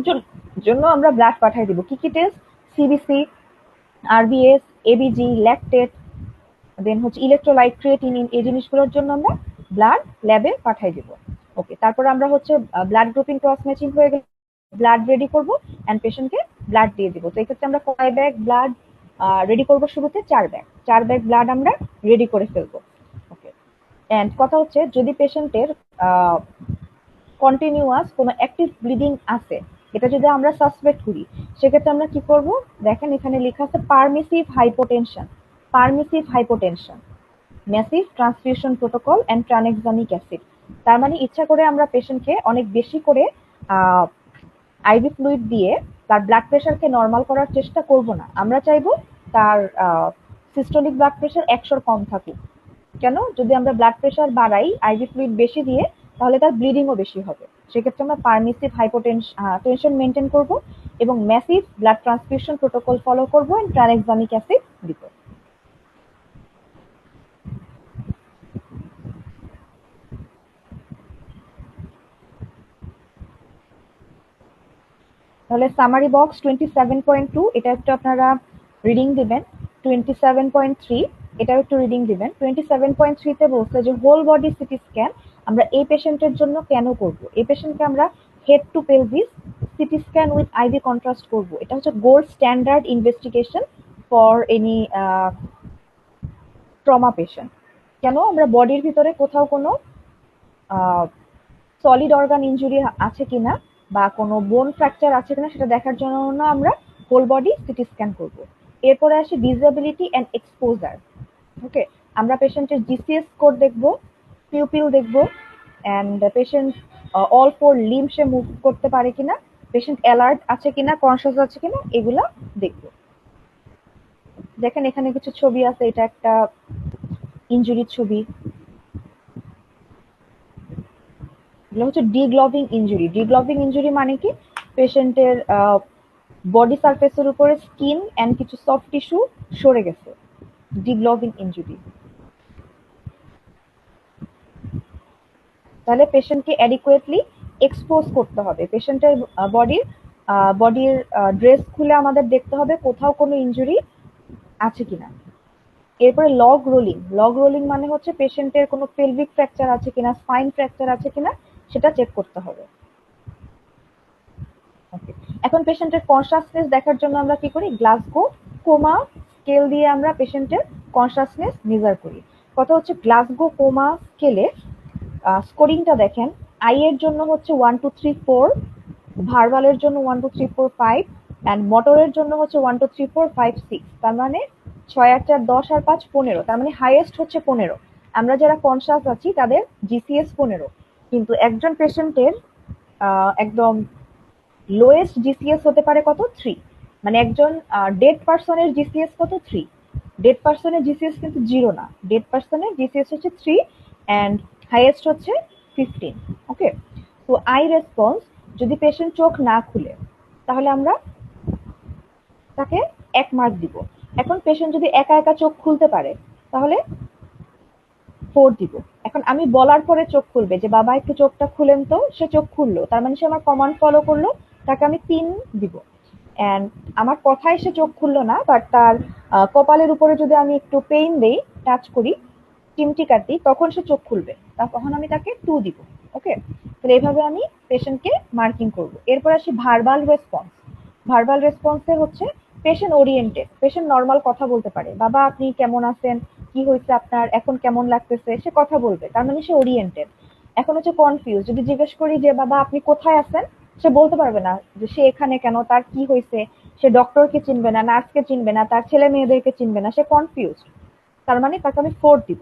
জন্য আমরা ব্লাড পাঠিয়ে দিব। কি কি test? CBC, RBS, ABG, lactate, then হচ্ছে ইলেকট্রোলাইট, ক্রিয়েটিনিন, এই জিনিসগুলোর জন্য আমরা ব্লাড ল্যাবে পাঠিয়ে দিব। ওকে, তারপর আমরা হচ্ছে ব্লাড গ্রুপিং ক্রস ম্যাচিং হয়ে গেলে ব্লাড রেডি করব এন্ড পেশেন্টকে ব্লাড দিয়ে দিব। তো এই ক্ষেত্রে আমরা কয় ব্যাগ ব্লাড রেডি করব? শুরুতে 4 ব্যাগ। 4 ব্যাগ ব্লাড আমরা রেডি করে ফেলবো। ওকে, এন্ড কথা হচ্ছে যদি পেশেন্টের কন্টিনিউয়াস কোনো অ্যাক্টিভ ব্লিডিং আছে, এটা যদি আমরা সাসপেক্ট করি, সেক্ষেত্রে আমরা কি করব? দেখেন এখানে লেখা আছে permissive hypotension. Permissive hypotension, massive transfusion protocol and tranexamic acid. তার মানে ইচ্ছা করে আমরা পেশেন্টকে অনেক বেশি করে আইভি ফ্লুইড দিয়ে তার ব্লাড প্রেশারকে নর্মাল করার চেষ্টা করব না। আমরা চাইবো তার সিস্টোলিক ব্লাড প্রেশার 100 কম থাকুক। কেন? যদি আমরা ব্লাড প্রেশার বাড়াই আইভি ফ্লুইড বেশি দিয়ে, তাহলে তার ব্লিডিংও বেশি হবে। সেক্ষেত্রে আমরা পারমিসিভ হাইপোটেনশন মেনটেন করব এবং massive blood transfusion protocol follow করবো এন্ড ট্রানেক্সামিক অ্যাসিড দিব। তাহলে সামারি বক্স 27.2 এটা একটু আপনারা রিডিং দিবেন। 27.3 এটাও একটু রিডিং দিবেন। 27.3 তে বলছে যে হোল বডি সিটি স্ক্যান আমরা এই পেশেন্টের জন্য কেন করব? এই পেশেন্টকে আমরা head to pelvis CT scan with IV contrast করব। এটা হচ্ছে gold standard investigation for any trauma patient. কেন? আমরা বডির ভিতরে কোথাও কোনো সলিড অর্গান ইনজুরি আছে কিনা বা কোনো বোন ফ্র্যাকচার আছে কিনা সেটা দেখার জন্য আমরা হোল বডি সিটি স্ক্যান করব। এরপরে আসে ডিসএবিলিটি এন্ড এক্সপোজার। ওকে, আমরা পেশেন্টের জিসিএস স্কোর দেখব, পিউপিল দেখব এন্ড পেশেন্ট অল ফোর লিম্বসে মুভ করতে পারে কিনা, পেশেন্ট অ্যালার্ট আছে কিনা, কনসিয়াস আছে কিনা, এগুলা দেখব। দেখেন এখানে কিছু ছবি আছে, এটা একটা ইনজুরির ছবি। এগুলো হচ্ছে ডিগ্লভিং ইনজুরি। ডিগ্লভিং ইনজুরি মানে কি? পেশেন্টের বডি সারফেসের উপরে স্কিন এন্ড কিছু সফট টিস্যু সরে গেছে, ডিগ্লভিং ইনজুরি। তাহলে পেশেন্টকে অ্যাডিকুয়েটলি এক্সপোজ করতে হবে। পেশেন্টের বডির ড্রেস খুলে আমাদের দেখতে হবে কোথাও কোনো ইনজুরি আছে কিনা। এরপরে লগ রোলিং। লগ রোলিং মানে হচ্ছে পেশেন্টের কোনো পেলভিক ফ্র্যাকচার আছে কিনা, স্পাইন ফ্র্যাকচার আছে কিনা সেটা চেক করতে হবে। ওকে, এখন পেশেন্টের কনসাসনেস দেখার জন্য আমরা কি করি? গ্লাসগো কোমা স্কেল দিয়ে আমরা পেশেন্টের কনসাসনেস মেজার করি। কথা হচ্ছে গ্লাসগো কোমা স্কেলে স্কোরিংটা দেখেন। আই এর জন্য হচ্ছে 1 2 3 4, ভার্বালের জন্য 1 2 3 4 5 এন্ড মোটরের জন্য হচ্ছে 1 2 3 4 5 6। তার মানে 6 8 4 10 আর 5 15। তার মানে হাইয়েস্ট হচ্ছে 15। আমরা যারা কনসাস আছি তাদের জিসিএস 15, কিন্তু একজন পেশেন্টের একদম লোয়েস্ট জিসিএস হতে পারে কত? 3। মানে একজন ডেড পার্সনের জিসিএস কত? 3। ডেড পার্সনের জিসিএস কিন্তু 0 না, ডেড পার্সনের জিসিএস হচ্ছে 3 এন্ড হাইয়েস্ট হচ্ছে 15। ওকে, তো আই রেসপন্স যদি পেশেন্ট চোখ না খুলে তাহলে আমরা তাকে 1 মার্ক দিব। এখন পেশেন্ট যদি একা একা চোখ খুলতে পারে তাহলে 4 দিব। এখন আমি বলার পরে চোখ খুলবে যে বাবা একটু চোখটা খুলেন, তো সে চোখ খুললো, তার মানে সে আমার কমান্ড ফলো করলো, তাকে আমি 3 দিব। এন্ড আমার কথায় সে চোখ খুললো না, বাট তার কপালের উপরে যদি আমি একটু পেইন দেই, টাচ করি, চিমটি কাটি, তখন সে চোখ খুলবে, তখন আমি তাকে 2 দিব। ওকে, তাহলে এইভাবে আমি পেশেন্টকে মার্কিং করব। এরপর আসি ভার্বাল রেসপন্স। ভার্বাল রেসপন্সে হচ্ছে পেশেন্ট ওরিয়েন্টেড। পেশেন্ট নর্মাল কথা বলতে পারে, বাবা আপনি কেমন আছেন, কি হয়েছে আপনার, এখন কেমন লাগতেছে, সে কথা বলবে, তার মানে সে ওরিয়েন্টেড। এখন হচ্ছে কনফিউজ। যদি জিজ্ঞেস করি যে বাবা আপনি কোথায় আছেন, সে বলতে পারবে না যে সে এখানে কেন, তার কি হয়েছে, সে ডক্টরকে চিনবে না, নার্সকে চিনবে না, তার ছেলে মেয়েদেরকে চিনবে না, সে কনফিউজড। তার মানে তাকে আমি 4 দিব।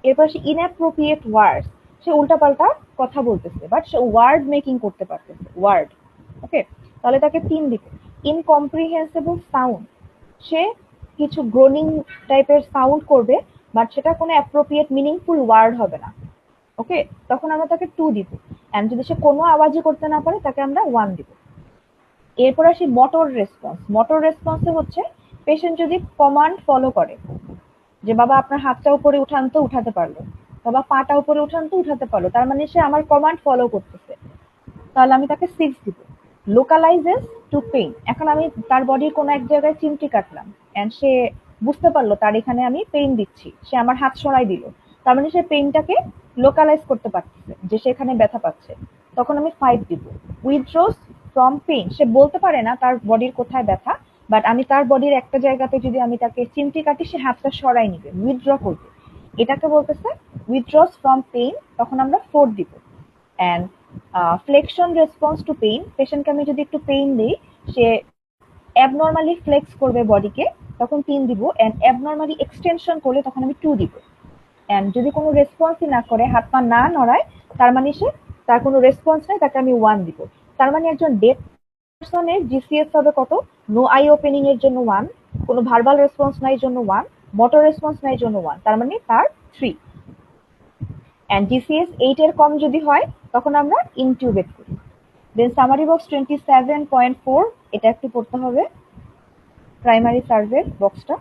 এরপর সে ইনঅ্যাপ্রোপ্রিয়েট ওয়ার্ডস, সে উল্টাপাল্টা কথা বলতেছে, বাট সে ওয়ার্ড মেকিং করতে পারতেছে, ওয়ার্ড। ওকে, তাহলে তাকে 3 দিব। ইনকম্প্রিহেন্সিবল সাউন্ড, সে কিছু গ্রোনিং টাইপের সাউন্ড করবে, বাট সেটা কোনো অ্যাপ্রোপ্রিয়েট মিনিংফুল ওয়ার্ড হবে না। ওকে, তখন আমরা তাকে 2 দিব। এন্ড যদি সে কোনো আওয়াজই করতে না পারে, তাকে আমরা 1 দিব। এরপর আসি মোটর রেসপন্স। মোটর রেসপন্সে হচ্ছে পেশেন্ট যদি কমান্ড ফলো করে, যে বাবা আপনার হাতটা উপরে উঠান তো, উঠাতে পারলো, বাবা পাটা উপরে উঠান তো, উঠাতে পারলো, তার মানে সে আমার কমান্ড ফলো করতেছে, তাহলে আমি তাকে 6 দিব। লোকালাইজেস টু পেইন, এখন আমি তার বডির কোনো এক জায়গায় চিমটি কাটলাম এন্ড সে বুঝতে পারলো তার এখানে আমি পেইন দিচ্ছি, সে আমার হাত সরাই দিল, তার মানে সে পেইনটাকে লোকালাইজ করতে পারতেছে যে সে এখানে ব্যথা পাচ্ছে, তখন আমি 5 দিব। উইথড্রস ফ্রম পেইন, সে বলতে পারে না তার বডির কোথায় ব্যথা, বাট আমি তার বডির একটা জায়গাতে যদি আমি তাকে চিমটি কাটি, সে হাতটা সরাই নিবে, উইথড্র করবে, এটাকে বলতেছে উইথড্রস ফ্রম পেইন, তখন আমরা 4 দিব। And flexion response to pain, পেশেন্টকে আমি যদি একটু পেইন দিই, সে অ্যাবনর্মালি ফ্লেক্স করবে বডিকে, তখন 3 দিব। অ্যান্ড অ্যাবনর্মালি এক্সটেনশন করলে তখন আমি 2 দিব। অ্যান্ড যদি কোনো রেসপন্সই না করে, হাত পা না নড়ায়, তার মানে সে, তার কোনো রেসপন্স নেই, তাকে আমি 1 দিব। তার মানে একজন ডেড পারসনের জিসিএস হবে কত? নো আই ওপেনিং এর জন্য 1, কোনো ভার্বাল রেসপন্স নাই জন্য 1, মোটর রেসপন্স নাই জন্য 1, তার মানে তার 3। অ্যান্ড জিসিএস 8 এর কম যদি হয়, তখন আমরা ইনটিউবেট করি। দেন সামারি বক্স 27.4, এটা একটু পড়তে হবে, প্রাইমারি সার্ভে বক্সটা।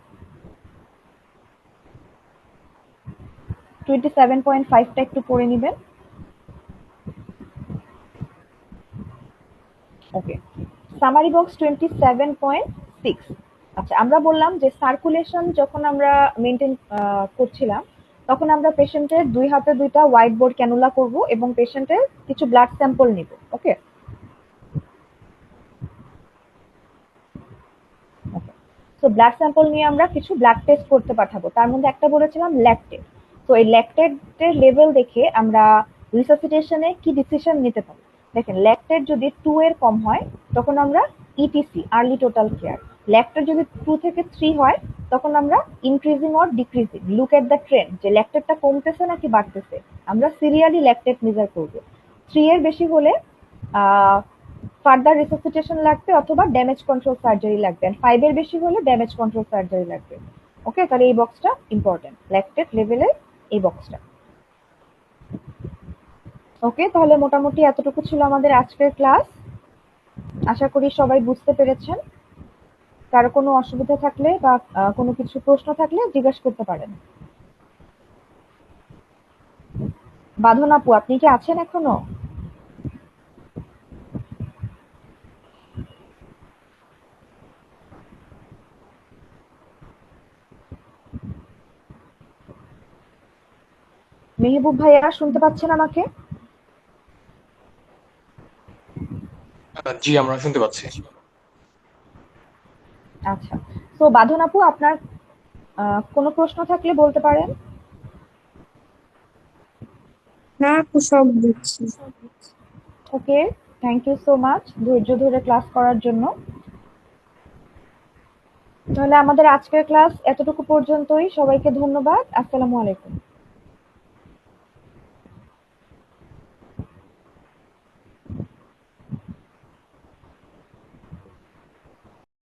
27.5টা একটু পড়ে নিবেন। ওকে, সামারি বক্স 27.6। আচ্ছা, আমরা বললাম যে সার্কুলেশন যখন আমরা মেনটেন করছিলাম, তখন আমরা পেশেন্টের 2 হাতে 2টা হোয়াইট বোর্ড ক্যানুলা করব এবং পেশেন্টের কিছু ব্লাড স্যাম্পল নিব। ওকে, তো ব্লাড স্যাম্পল নিয়ে আমরা কিছু ব্লাড টেস্ট করতে পাঠাবো, তার মধ্যে একটা বলেছিলাম ল্যাকটেট। তো এই ল্যাকটেটের লেভেল দেখে আমরা রিসাসিটেশনে কি ডিসিশন নিতে পারি। দেখেন, ল্যাকটেট যদি 2 এর কম হয়, তখন আমরা etc, early total care. Lactate যদি 2 থেকে 3 হয়, তখন আমরা increasing or decreasing, look at the trend, যে ল্যাকটেটটা কমতেছে নাকি বাড়তেছে, আমরা সিরিয়ালি ল্যাকটেট মেজার করব। 3 এর বেশি হলে ফার্দার রিসাসিটেশন লাগবে অথবা ড্যামেজ কন্ট্রোল সার্জারি লাগবে। 5 এর বেশি হলে ড্যামেজ কন্ট্রোল সার্জারি লাগবে। ওকে, তাহলে এই বক্সটা ইম্পর্টেন্ট, ল্যাকটেট লেভেলের এই বক্সটা। ওকে, তাহলে মোটামুটি এতটুকু ছিল আমাদের আজকের ক্লাস। আশা করি সবাই বুঝতে পেরেছেন। কারো কোনো অসুবিধা থাকলে বা কোনো কিছু প্রশ্ন থাকলে জিজ্ঞাসা করতে পারেন। বাঁধন আপু, আপনি কি আছেন এখনো? মেহবুব ভাইয়া শুনতে পাচ্ছেন আমাকে? জি, আমরা শুনতে পাচ্ছি। আচ্ছা, তো বাঁধন আপু, আপনার কোনো প্রশ্ন থাকলে বলতে পারেন। না আপু, সব বুঝছি। ওকে, থ্যাংক ইউ সো মাচ ধৈর্য ধরে ক্লাস করার জন্য। তাহলে আমাদের আজকের ক্লাস এতটুকু পর্যন্তই। সবাইকে ধন্যবাদ। আসসালামু আলাইকুম।